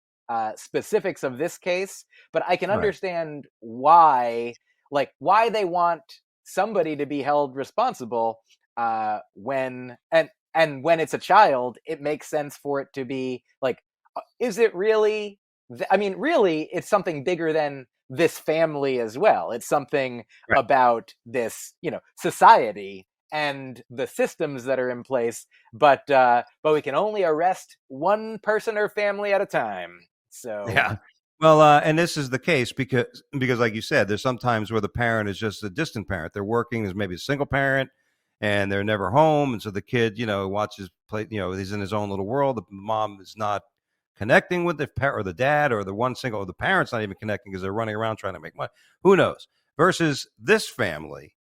specifics of this case, but I can understand why they want somebody to be held responsible when it's a child. It makes sense for it to be like, is it really? I mean, really, it's something bigger than this family as well. It's something about this, society and the systems that are in place, but we can only arrest one person or family at a time. So well, and this is the case because like you said, there's sometimes where the parent is just a distant parent. They're working as maybe a single parent, and they're never home, and so the kid, watches play. He's in his own little world. The mom is not connecting with the parent or the dad, or the parent's not even connecting because they're running around trying to make money. Who knows? Versus this family,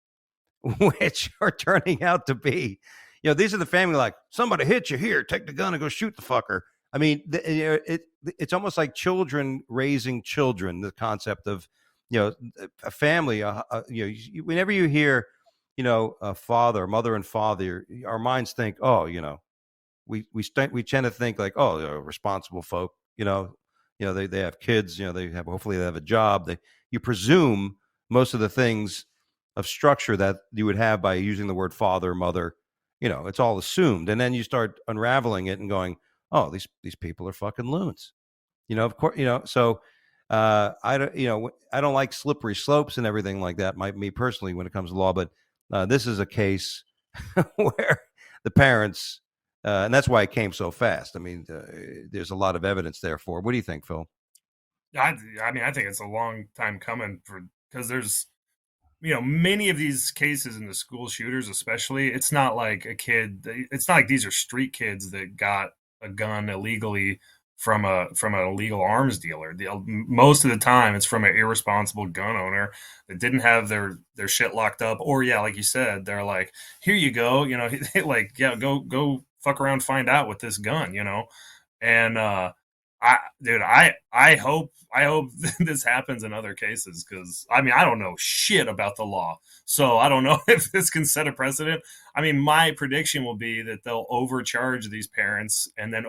which are turning out to be, these are the family, like, somebody hit you, here, take the gun and go shoot the fucker. I mean, it's almost like children raising children, the concept of, a family, whenever you hear, a father, mother and father, our minds think, oh, we tend to think like, oh, they're responsible folk, they have kids, hopefully they have a job. You presume most of the things of structure that you would have by using the word father, mother, it's all assumed. And then you start unraveling it and going, oh, these people are fucking loons, of course, so I don't like slippery slopes and everything like that, me personally, when it comes to law, but this is a case where the parents, and that's why it came so fast. I mean, there's a lot of evidence there for. What do you think, Phil? I mean, I think it's a long time coming because there's, many of these cases in the school shooters, especially, it's not like it's not like these are street kids that got a gun illegally from an illegal arms dealer. Most of the time, it's from an irresponsible gun owner that didn't have their shit locked up, or like you said, they're like, here you go, like, go fuck around, find out with this gun, and I hope this happens in other cases, because I mean, I don't know shit about the law, so I don't know if this can set a precedent. I mean, my prediction will be that they'll overcharge these parents, and then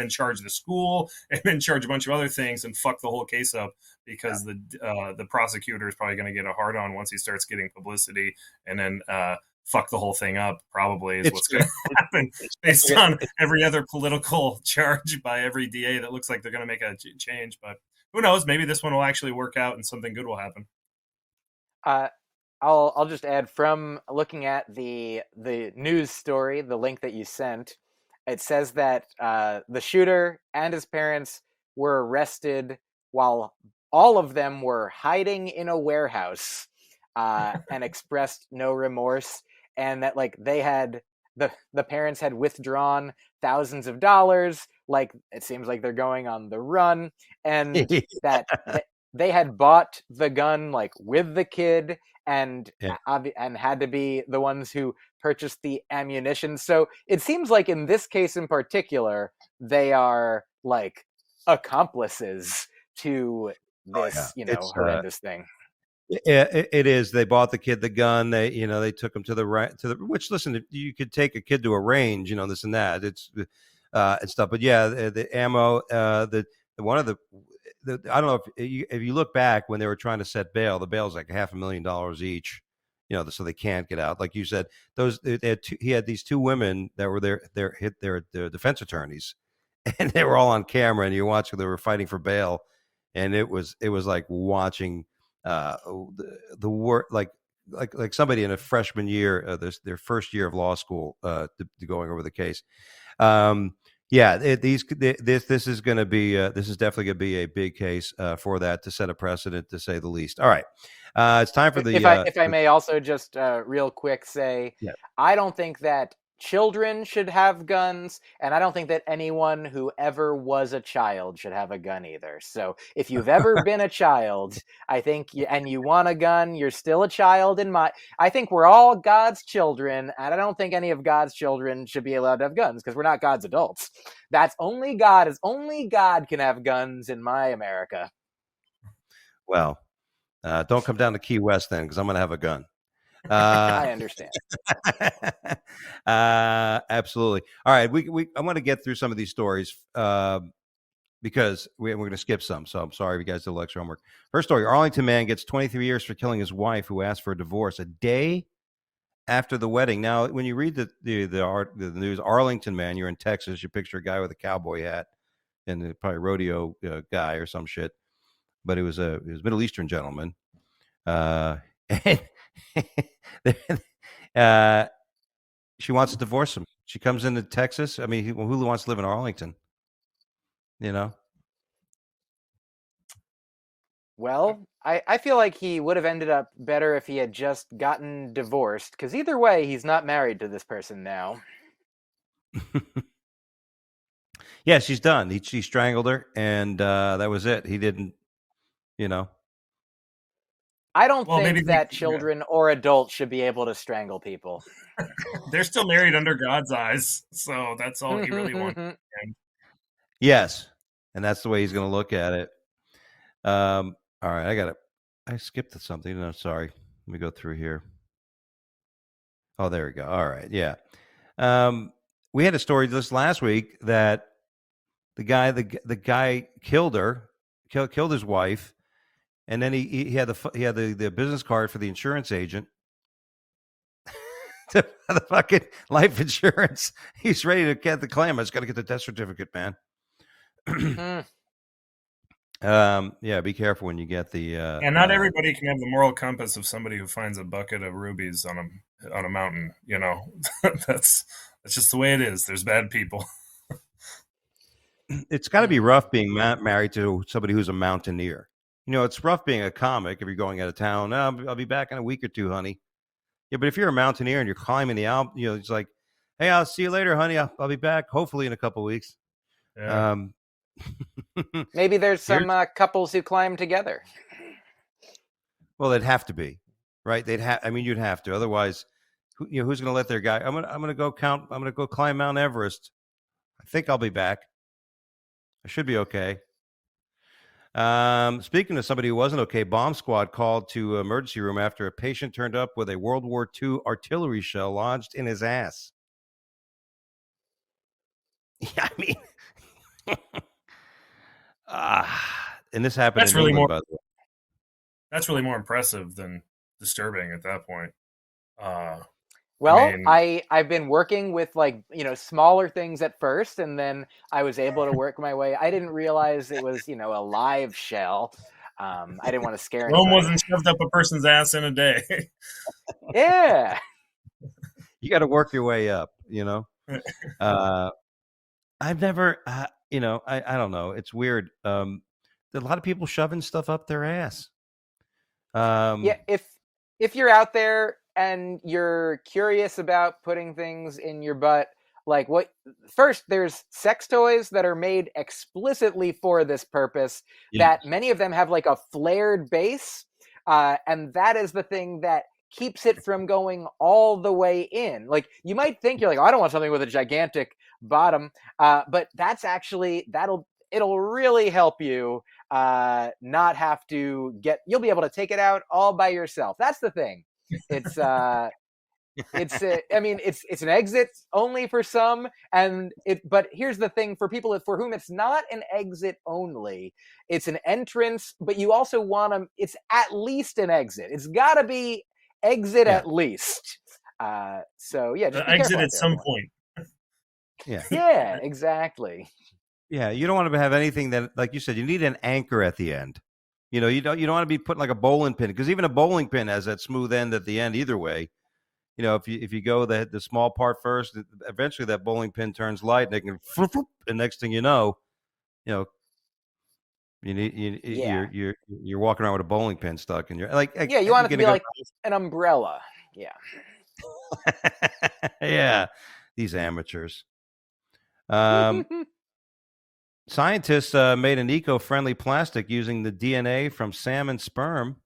charge the school, and then charge a bunch of other things, and fuck the whole case up, because the prosecutor is probably going to get a hard on once he starts getting publicity, and then fuck the whole thing up, probably, is what's going to happen, based on every other political charge by every DA that looks like they're going to make a change. But who knows? Maybe this one will actually work out and something good will happen. I'll just add, from looking at the news story, the link that you sent, it says that the shooter and his parents were arrested while all of them were hiding in a warehouse, and expressed no remorse, and that like they had the parents had withdrawn thousands of dollars, like it seems like they're going on the run, and that they had bought the gun like with the kid, and had to be the ones who purchased the ammunition. So it seems like in this case in particular, they are like accomplices to this, horrendous thing. It is. They bought the kid the gun. They took him to the which, listen, you could take a kid to a range, this and that. It's and stuff. But yeah, the ammo, one of the I don't know if you look back when they were trying to set bail, the bail's like $500,000 each, so they can't get out. Like you said, he had these two women that were their defense attorneys, and they were all on camera, and you watch they were fighting for bail, and it was like watching the work, like somebody in a freshman year, their first year of law school, going over the case. This is going to be this is definitely going to be a big case for that, to set a precedent, to say the least. All right, it's time for the. If I may also just real quick say, I don't think that children should have guns, and I don't think that anyone who ever was a child should have a gun either. So if you've ever been a child, I think, and you want a gun, you're still a child I think we're all God's children, and I don't think any of God's children should be allowed to have guns, because we're not God's adults. That's only God can have guns in my America. Well, don't come down to Key West then, because I'm going to have a gun. I understand. Absolutely. All right, I want to get through some of these stories because we're going to skip some. So I'm sorry if you guys did lecture homework. First story: Arlington man gets 23 years for killing his wife, who asked for a divorce a day after the wedding. Now, when you read the news, Arlington man, you're in Texas. You picture a guy with a cowboy hat and probably rodeo guy or some shit, but it was a Middle Eastern gentleman. She wants to divorce him. She comes into Texas. I mean, who wants to live in Arlington? Well, I feel like he would have ended up better if he had just gotten divorced, because either way, he's not married to this person now. Yeah, she's done. She strangled her, and that was it. He didn't, I don't think that children or adults should be able to strangle people. They're still married under God's eyes, so that's all he really wants. Yes, and that's the way he's going to look at it. All right, I skipped something. No, sorry. Let me go through here. Oh, there we go. All right, yeah. We had a story this last week that the guy killed her, killed his wife. And then he had the business card for the insurance agent, the fucking life insurance. He's ready to get the claim. I just got to get the death certificate, man. Yeah, be careful when you get the. And not everybody can have the moral compass of somebody who finds a bucket of rubies on a mountain. That's just the way it is. There's bad people. It's got to be rough being married to somebody who's a mountaineer. It's rough being a comic if you're going out of town. I'll be back in a week or two, honey. Yeah, but if you're a mountaineer and you're climbing the Alps, it's like, hey, I'll see you later, honey. I'll be back hopefully in a couple of weeks. Yeah. Maybe there's some couples who climb together. Well, they'd have to be, right? You'd have to. Otherwise, who's going to let their guy? I'm going to go climb Mount Everest. I think I'll be back. I should be okay. Speaking of somebody who wasn't okay, bomb squad called to emergency room after a patient turned up with a World War II artillery shell lodged in his ass. Yeah, I mean, and this happened That's in really England, more. by the way. That's really more impressive than disturbing at that point. Well, mean, I've been working with smaller things at first, and then I was able to work my way. I didn't realize it was a live shell. I didn't want to scare Rome anybody. wasn't shoved up a person's ass in a day. Yeah. You got to work your way up, I've never, I don't know. It's weird. A lot of people shoving stuff up their ass. Yeah, if you're out there and you're curious about putting things in your butt, first there's sex toys that are made explicitly for this purpose, that many of them have like a flared base, and that is the thing that keeps it from going all the way in. Like, you might think you're like, oh, I don't want something with a gigantic bottom, but that's actually, it'll really help you not have to you'll be able to take it out all by yourself. That's the thing. It's I mean, it's an exit only for some, but here's the thing: for people for whom it's not an exit only, it's an entrance, but you also want them, it's at least an exit. It's got to be exit at least. So yeah, just be exit careful at some point. Yeah, exactly. Yeah, you don't want to have anything that, like you said, you need an anchor at the end. You don't want to be putting like a bowling pin, because even a bowling pin has that smooth end at the end either way. If you go the small part first, eventually that bowling pin turns light, and it can and next thing you know, you're walking around with a bowling pin stuck in your you want it to be like an umbrella. Yeah. Yeah, these amateurs. Scientists made an eco-friendly plastic using the DNA from salmon sperm.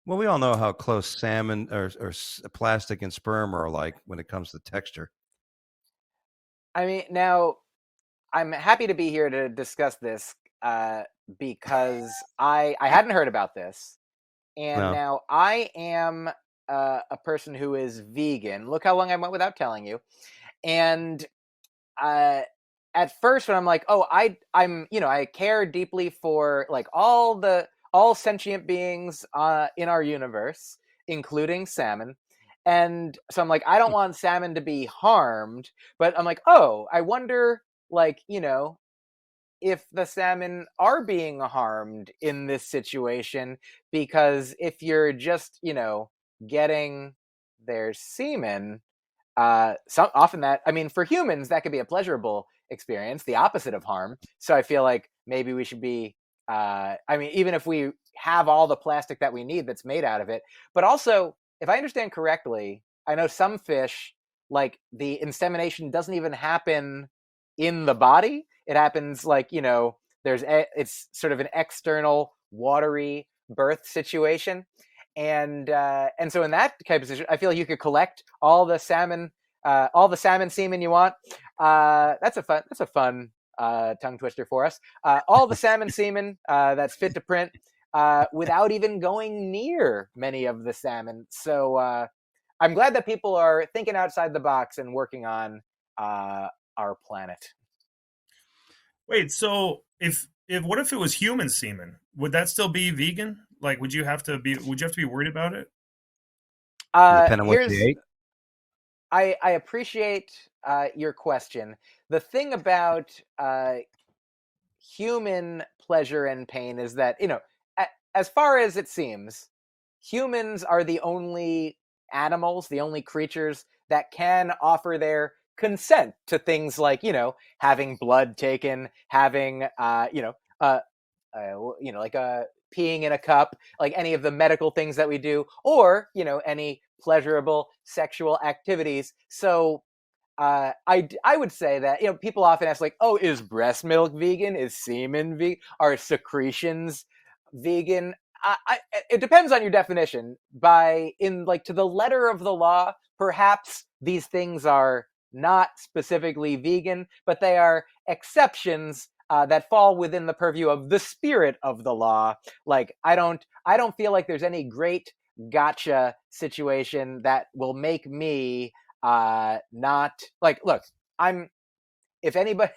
Well, we all know how close salmon or plastic and sperm are alike when it comes to texture. I mean, now I'm happy to be here to discuss this because I hadn't heard about this, and now I am a person who is vegan. Look how long I went without telling you, and at first when I'm like, oh, I'm I care deeply for like all sentient beings in our universe, including salmon. And so I'm like, I don't want salmon to be harmed, but I'm like, oh, I wonder, if the salmon are being harmed in this situation, because if you're just, getting their semen, often that, I mean, for humans, that could be a pleasurable experience, the opposite of harm. So I feel like maybe we should be, I mean, even if we have all the plastic that we need that's made out of it, but also, if I understand correctly, I know some fish, like the insemination doesn't even happen in the body. It happens it's sort of an external watery birth situation. And so in that type of situation, I feel like you could collect all the salmon semen you want. That's a fun tongue twister for us. All the salmon semen that's fit to print without even going near many of the salmon. So I'm glad that people are thinking outside the box and working on our planet. Wait, so if what if it was human semen? Would that still be vegan? Like, would you have to be worried about it? Depending on what you ate. I appreciate your question. The thing about human pleasure and pain is that, as far as it seems, humans are the only animals, the only creatures that can offer their consent to things like, having blood taken, having, peeing in a cup, like any of the medical things that we do, or, any pleasurable sexual activities. So I would say that, people often ask like, oh, is breast milk vegan? Is semen vegan? Are secretions vegan? It depends on your definition. To the letter of the law, perhaps these things are not specifically vegan, but they are exceptions that fall within the purview of the spirit of the law. Like I don't feel like there's any great gotcha situation that will make me not like. Look, if anyone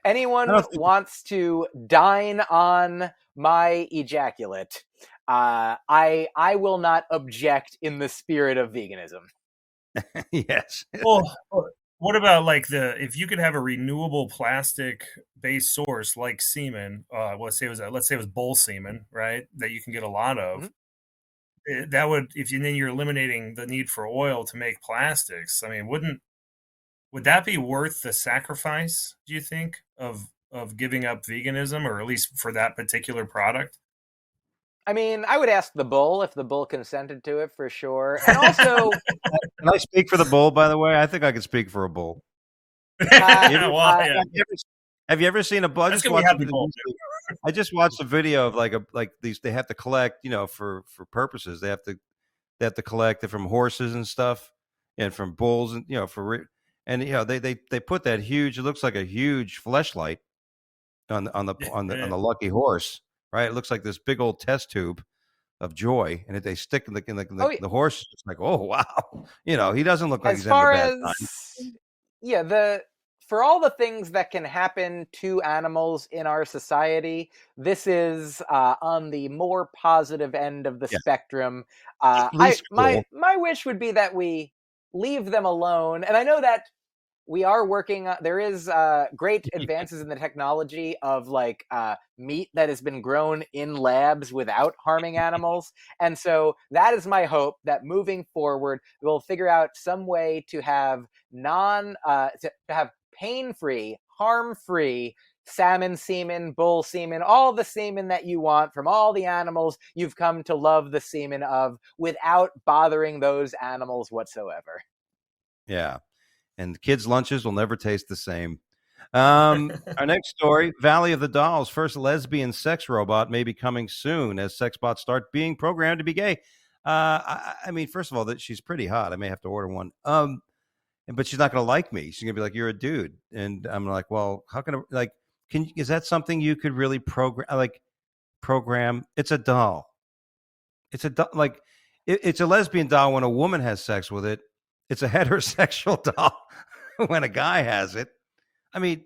I don't think wants to dine on my ejaculate, I will not object in the spirit of veganism. yes. Well, what about like if you could have a renewable plastic based source like semen, let's say it was bull semen, right? That you can get a lot of. Mm-hmm. That would, then you're eliminating the need for oil to make plastics. I mean, would that be worth the sacrifice, do you think, of giving up veganism, or at least for that particular product? I mean, I would ask the bull if the bull consented to it, for sure. And also, can I speak for the bull? By the way, I think I can speak for a bull. yeah. Have you ever seen a bull? I just watched a video of like these. They have to collect, for purposes. They have to collect it from horses and stuff, and from bulls, and they put that huge. It looks like a huge fleshlight on the lucky horse. Right, it looks like this big old test tube of joy, and they stick in the horse. It's like, oh wow, he doesn't look like he's having a bad time. Yeah, for all the things that can happen to animals in our society, this is on the more positive end of the spectrum. My wish would be that we leave them alone, and I know that we are working. There is great advances in the technology of like meat that has been grown in labs without harming animals, and so that is my hope that moving forward we'll figure out some way to have to have pain-free, harm-free salmon semen, bull semen, all the semen that you want from all the animals you've come to love the semen of, without bothering those animals whatsoever. Yeah. And kids' lunches will never taste the same. Our next story, Valley of the Dolls. First lesbian sex robot may be coming soon as sexbots start being programmed to be gay. I mean, first of all, that she's pretty hot. I may have to order one. But she's not going to like me. She's going to be like, you're a dude. And I'm like, well, how can I, is that something you could really program? It's a doll. It's a doll. It's a lesbian doll when a woman has sex with it. It's a heterosexual doll when a guy has it. I mean,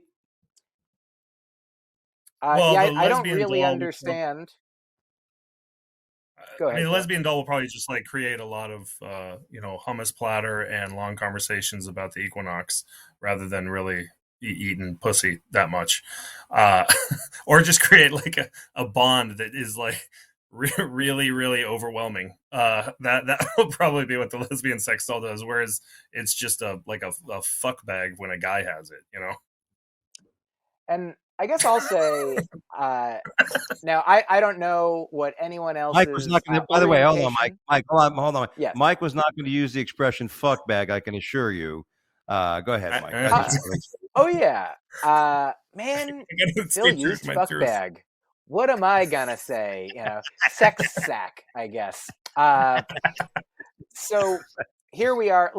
I don't really understand. Go ahead. I mean, the lesbian doll will probably just create a lot of hummus platter and long conversations about the equinox rather than really eating pussy that much, or just create a bond that is really, really overwhelming. That will probably be what the lesbian sex doll does. Whereas it's just a fuck bag when a guy has it, And I guess I'll say, now I don't know what anyone else. Mike was not going to. By the way, hold on, Mike. Mike, hold on. Yes. Mike was not going to use the expression "fuck bag." I can assure you. Go ahead, Mike. Oh yeah, man. Phil used fuck bag. What am I gonna say? Sex sack, I guess. So here we are,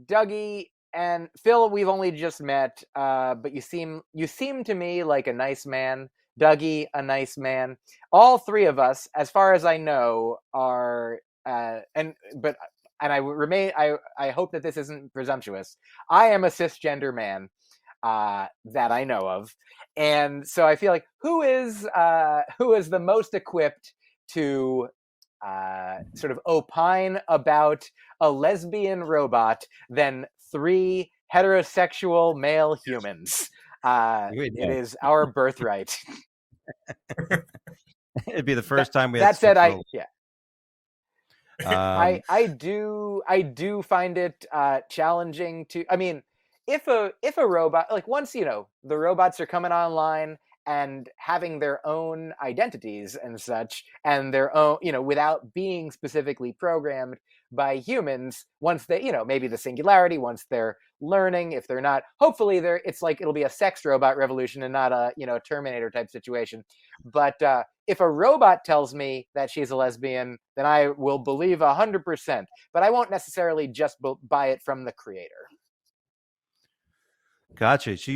Dougie and Phil. We've only just met, but you seem to me like a nice man. Dougie, a nice man. All three of us, as far as I know, are and I remain. I hope that this isn't presumptuous. I am a cisgender man that I know of. And so I feel like who is the most equipped to sort of opine about a lesbian robot than three heterosexual male humans? It is our birthright. It'd be the first time we. That said, I do find it challenging to. I mean, if a robot, once the robots are coming online and having their own identities and such, and their own, without being specifically programmed by humans, once they, maybe the singularity, once they're learning, if they're not, hopefully it'll be a sex robot revolution and not a, Terminator type situation. But if a robot tells me that she's a lesbian, then I will believe 100%, but I won't necessarily just buy it from the creator. Gotcha. So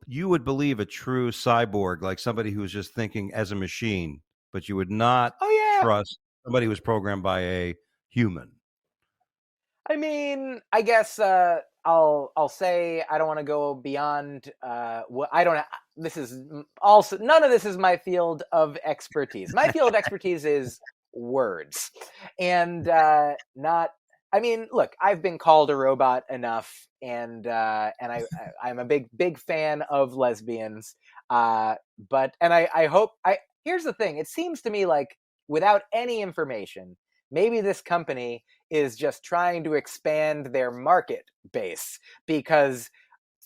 you would believe a true cyborg, like somebody who's just thinking as a machine, but you would not Oh yeah. trust somebody who was programmed by a human. I mean, I guess I'll say I don't want to go beyond what I don't. This is also none of this is my field of expertise. My field of expertise is words, and not. I mean, look, I've been called a robot enough, and I'm a big fan of lesbians. But I hope I. Here's the thing. It seems to me like without any information, maybe this company is just trying to expand their market base because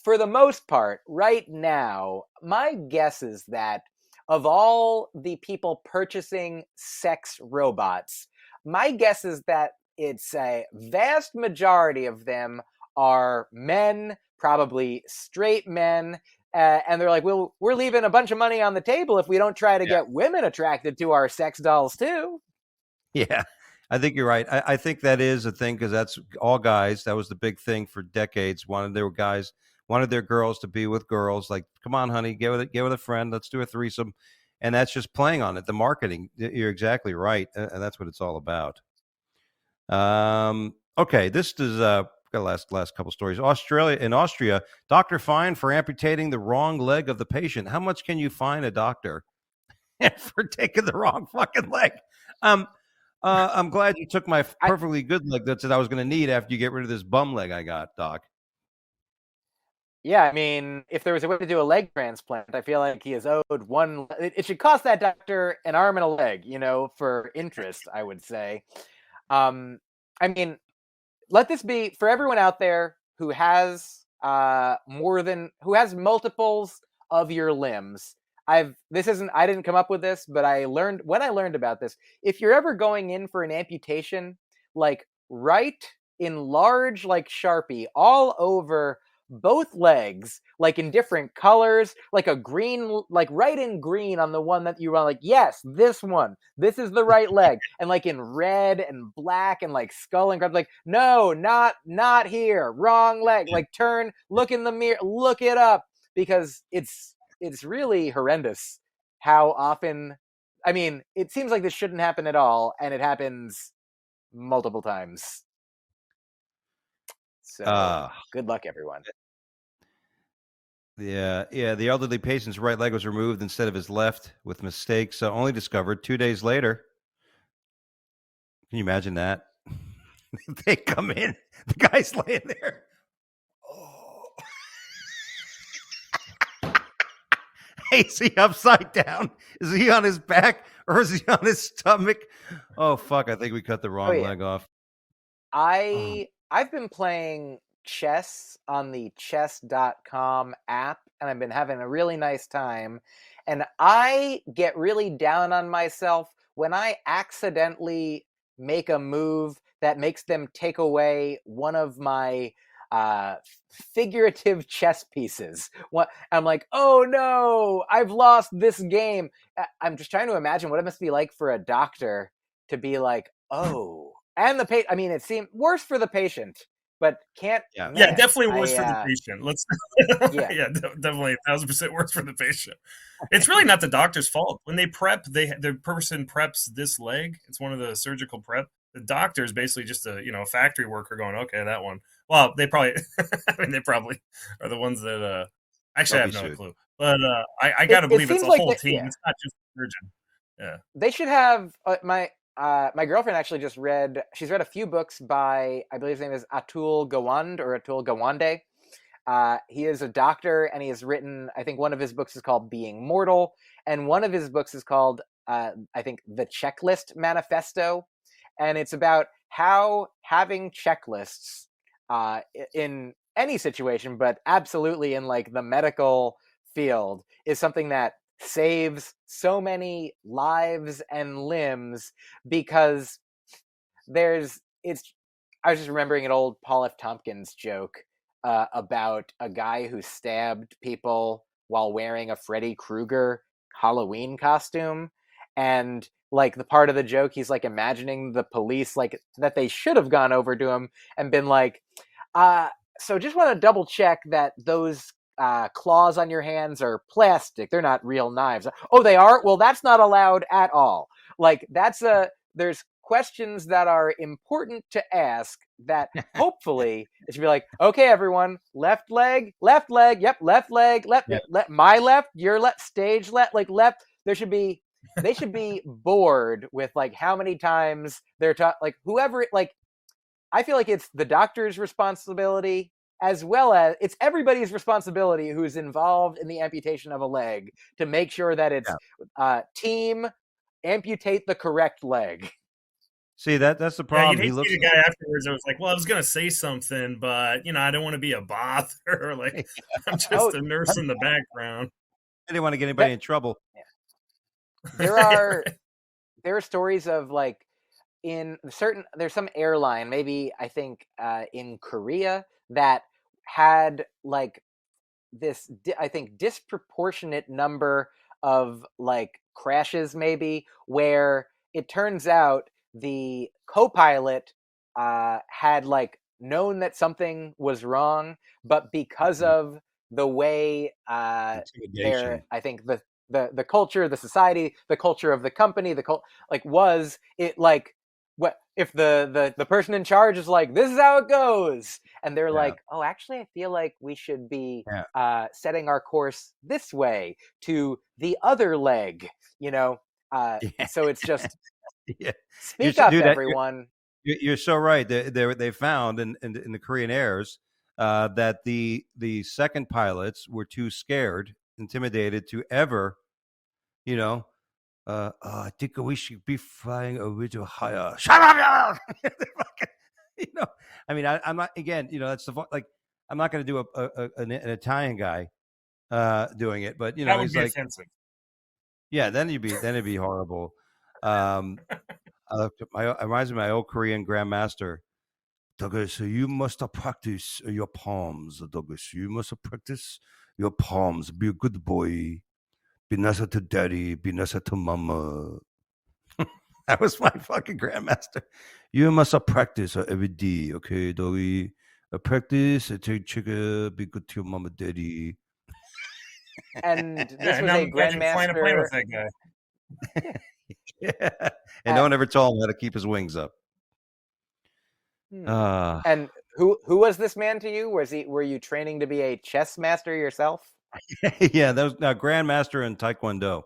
for the most part right now my guess is that of all the people purchasing sex robots, my guess is that it's a vast majority of them are men, probably straight men, and they're like, well, we're leaving a bunch of money on the table if we don't try to get women attracted to our sex dolls too. Yeah, I think you're right. I think that is a thing because that's all guys. That was the big thing for decades. Wanted their girls to be with girls. Like, come on, honey, get with a friend. Let's do a threesome, and that's just playing on it. The marketing. You're exactly right, and that's what it's all about. Okay, this is got last couple stories. Austria, doctor fined for amputating the wrong leg of the patient. How much can you fine a doctor for taking the wrong fucking leg? I'm glad you took my perfectly good leg that I was going to need after you get rid of this bum leg I got, Doc. Yeah, I mean, if there was a way to do a leg transplant, I feel like he is owed one. It should cost that doctor an arm and a leg, for interest, I would say. I mean, let this be for everyone out there who has who has multiples of your limbs. I didn't come up with this, but I learned about this. If you're ever going in for an amputation, like write in large like Sharpie all over both legs, like in different colors, like a green, like write in green on the one that you want, like, yes, this one, this is the right leg, and like in red and black and like skull and crab, like, no, not here, wrong leg, like turn, look in the mirror, look it up, because it's really horrendous how often. I mean, it seems like this shouldn't happen at all, and it happens multiple times. So good luck, everyone. Yeah. The elderly patient's right leg was removed instead of his left with mistakes. Only discovered 2 days later. Can you imagine that? They come in, the guy's laying there. Oh. Hey, is he upside down? Is he on his back or is he on his stomach? Oh fuck! I think we cut the wrong leg off. I've been playing chess on the chess.com app, and I've been having a really nice time. And I get really down on myself when I accidentally make a move that makes them take away one of my figurative chess pieces. I'm like, oh no, I've lost this game. I'm just trying to imagine what it must be like for a doctor to be like, oh, and I mean, it seemed worse for the patient, but can't. Yeah, definitely worse for the patient. Definitely 1,000% worse for the patient. It's really not the doctor's fault. When they prep, the person preps this leg. It's one of the surgical prep. The doctor is basically just a factory worker going, okay, that one. Well, they probably, they probably are the ones that. Actually, I have no clue, but I gotta believe it's a whole team. Yeah. It's not just a surgeon. Yeah, they should have my girlfriend actually just read. She's read a few books by, I believe his name is Atul Gawande. He is a doctor, and he has written, I think one of his books is called Being Mortal, and one of his books is called, I think, The Checklist Manifesto, and it's about how having checklists in any situation, but absolutely in like the medical field, is something that saves so many lives and limbs, because I was just remembering an old Paul F. Tompkins joke about a guy who stabbed people while wearing a Freddy Krueger Halloween costume, and like the part of the joke, he's like imagining the police, like that they should have gone over to him and been like, So just want to double check that those claws on your hands are plastic. They're not real knives. Oh, they are? Well, that's not allowed at all. Like there's questions that are important to ask that hopefully it should be like, okay, everyone, left leg, yep, left leg, my left, your left, stage left, like left. They should be bored with like how many times they're like whoever, like, I feel like it's the doctor's responsibility as well as it's everybody's responsibility who's involved in the amputation of a leg to make sure that it's team amputate the correct leg. See, that's the Yeah, problem. you He hate looks to see the guy afterwards. I was like, well, I was going to say something, but, I don't want to be a bother. Like, I'm just a nurse in the background. I didn't want to get anybody in trouble. There are stories of like there's some airline, maybe I think in Korea, that had like this I think disproportionate number of like crashes, maybe, where it turns out the co-pilot had like known that something was wrong, but because of the way their, I think the culture, the society, the culture of the company, was it like, what if the person in charge is like, this is how it goes, and they're like, oh, actually I feel like we should be setting our course this way to the other leg, so it's just speak up, everyone. You're so right. They found in the Korean Airs that the second pilots were too scared, intimidated to ever, I think we should be flying a little higher. Shut up! I mean, I'm not, again, that's like, I'm not going to do an Italian guy doing it, but that would he's be like, offensive. Yeah, then it'd be horrible. It reminds me of my old Korean grandmaster. Douglas, you must practice your palms, Douglas. You must practice your palms. Be a good boy. Be nicer to daddy. Be nicer to mama. That was my fucking grandmaster. You must practice every day, okay, Dougie? Practice, take chicken, be good to your mama, daddy. And this was a grandmaster. Flying with that guy. Yeah, and no one ever told him how to keep his wings up. And who was this man to you? Were you training to be a chess master yourself? Yeah, that was grandmaster in Taekwondo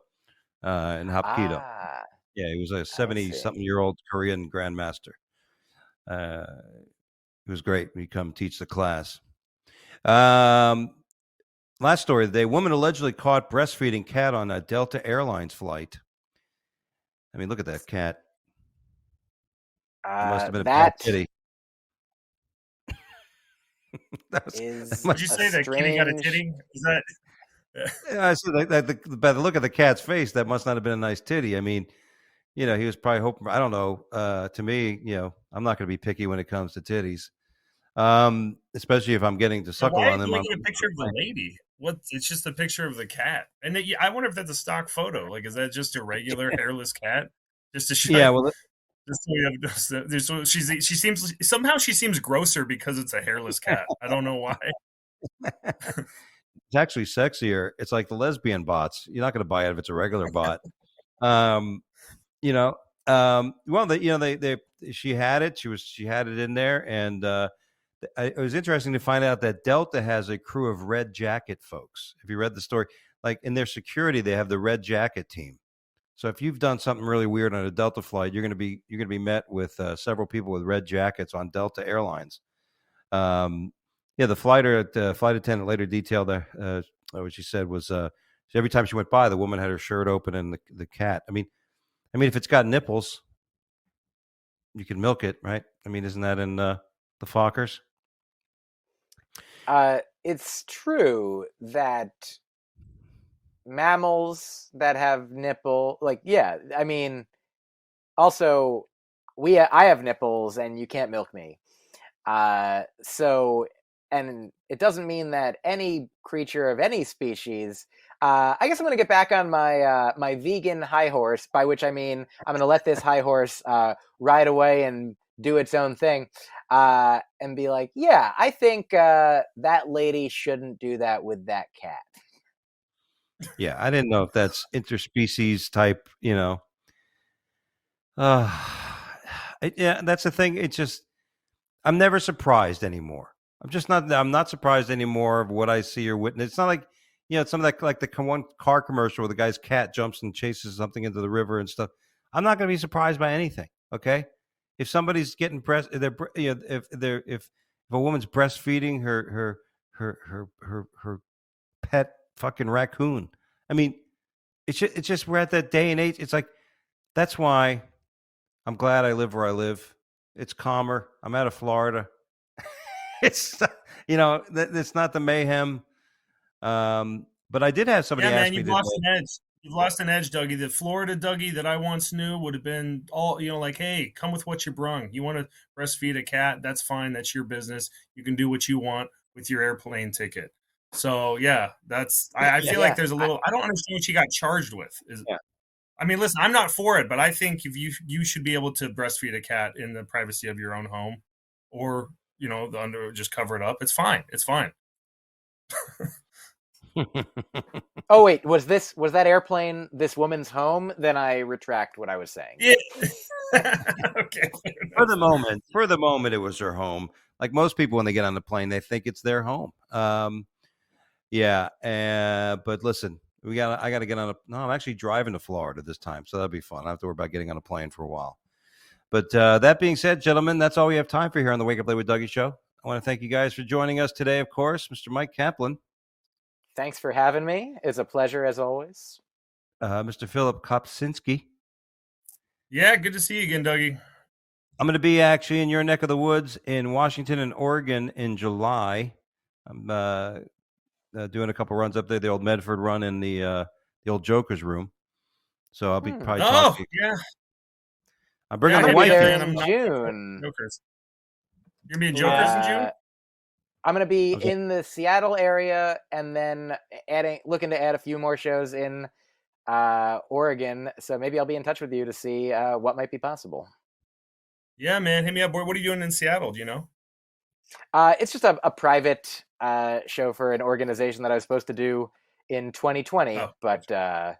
in Hapkido. Yeah, he was a 70-something-year-old Korean grandmaster. It was great. He'd come teach the class. Last story of the day. Woman allegedly caught breastfeeding cat on a Delta Airlines flight. I mean, look at that cat. It must have been a bad kitty. Would you say that kitty got a titty? Is that? I said that by the look of the cat's face, that must not have been a nice titty. I mean, he was probably hoping. I don't know. To me, I'm not going to be picky when it comes to titties, especially if I'm getting to suckle on them. Why are you looking at a picture of the lady? It's just a picture of the cat, and I wonder if that's a stock photo. Like, is that just a regular hairless cat? Just to show. Yeah, well. So she seems grosser because it's a hairless cat. I don't know why. It's actually sexier. It's like the lesbian bots. You're not going to buy it if it's a regular bot. She had it. She had it in there, and it was interesting to find out that Delta has a crew of red jacket folks. If you read the story, like in their security, they have the red jacket team. So if you've done something really weird on a Delta flight, you're going to be met with several people with red jackets on Delta Airlines. The flight attendant later detailed what she said was every time she went by, the woman had her shirt open and the cat. I mean, if it's got nipples, you can milk it, right? I mean, isn't that in the Fockers? It's true that mammals that have nipple, I mean, also I have nipples and you can't milk me. So, and it doesn't mean that any creature of any species, I guess I'm going to get back on my my vegan high horse, by which I mean I'm going to let this high horse ride away and do its own thing, and be like, yeah, I think that lady shouldn't do that with that cat. Yeah, I didn't know if that's interspecies type, yeah, that's the thing. It's just I'm never surprised anymore. I'm not surprised anymore of what I see or witness. It's not like, it's some of that, like the one car commercial where the guy's cat jumps and chases something into the river and stuff. I'm not going to be surprised by anything. Okay. If somebody's getting if a woman's breastfeeding her pet fucking raccoon, I mean, it's just we're at that day and age. It's like, that's why I'm glad I live where I live. It's calmer. I'm out of Florida. It's it's not the mayhem. But I did have somebody ask me. You've lost an edge. You've lost an edge, Dougie. The Florida Dougie that I once knew would have been all, like, hey, come with what you brung. You want to breastfeed a cat? That's fine. That's your business. You can do what you want with your airplane ticket. So yeah, I feel like there's a little. I don't understand what you got charged with. I mean, listen, I'm not for it, but I think if you should be able to breastfeed a cat in the privacy of your own home, or just cover it up. It's fine. It's fine. Oh wait, was that airplane this woman's home? Then I retract what I was saying. Yeah. Okay. For the moment, it was her home. Like most people, when they get on the plane, they think it's their home. Yeah. But listen, I got to get on no, I'm actually driving to Florida this time, so that'll be fun. I don't have to worry about getting on a plane for a while. But that being said, gentlemen, that's all we have time for here on the Wake Up Late with Dougie show. I want to thank you guys for joining us today, of course. Mr. Mike Kaplan. Thanks for having me. It's a pleasure as always. Mr. Phillip Kopczynski. Yeah, good to see you again, Dougie. I'm going to be actually in your neck of the woods in Washington and Oregon in July. I'm doing a couple runs up there, the old Medford run in the old Joker's room. So I'll be probably talking. Yeah. I'm bringing the wife in June. Jokers. You're being Jokers in June? I'm going to be in the Seattle area, and then looking to add a few more shows in Oregon. So maybe I'll be in touch with you to see what might be possible. Yeah, man. Hit me up. What are you doing in Seattle? Do you know? It's just a private show for an organization that I was supposed to do in 2020, but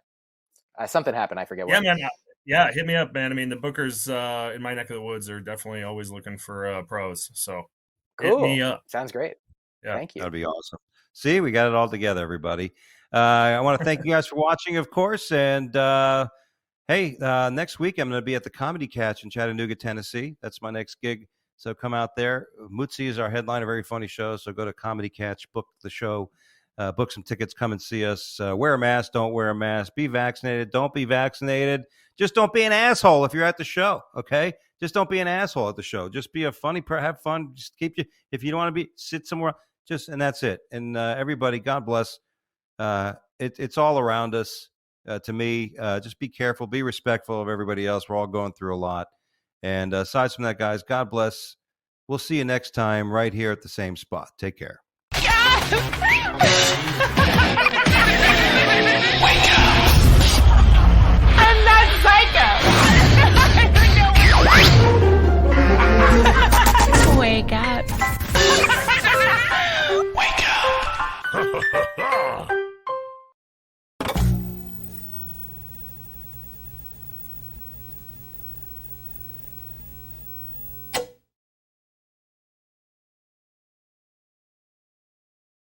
something happened. I forget what. Yeah, man. Yeah, hit me up, man. I mean, the bookers in my neck of the woods are definitely always looking for pros. So cool. Hit me up. Sounds great. Yeah. Thank you. That'd be awesome. See, we got it all together, everybody. I want to thank you guys for watching, of course. And hey, next week I'm going to be at the Comedy Catch in Chattanooga, Tennessee. That's my next gig. So come out there. Mutzi is our headliner, very funny show. So go to Comedy Catch, book the show, book some tickets, come and see us. Wear a mask, don't wear a mask. Be vaccinated, don't be vaccinated. Just don't be an asshole if you're at the show, okay? Just don't be an asshole at the show. Just be a funny, have fun. Just if you don't want to sit somewhere, and that's it. And everybody, God bless. It's all around us. To me, just be careful, be respectful of everybody else. We're all going through a lot. And aside from that, guys, God bless. We'll see you next time right here at the same spot. Take care.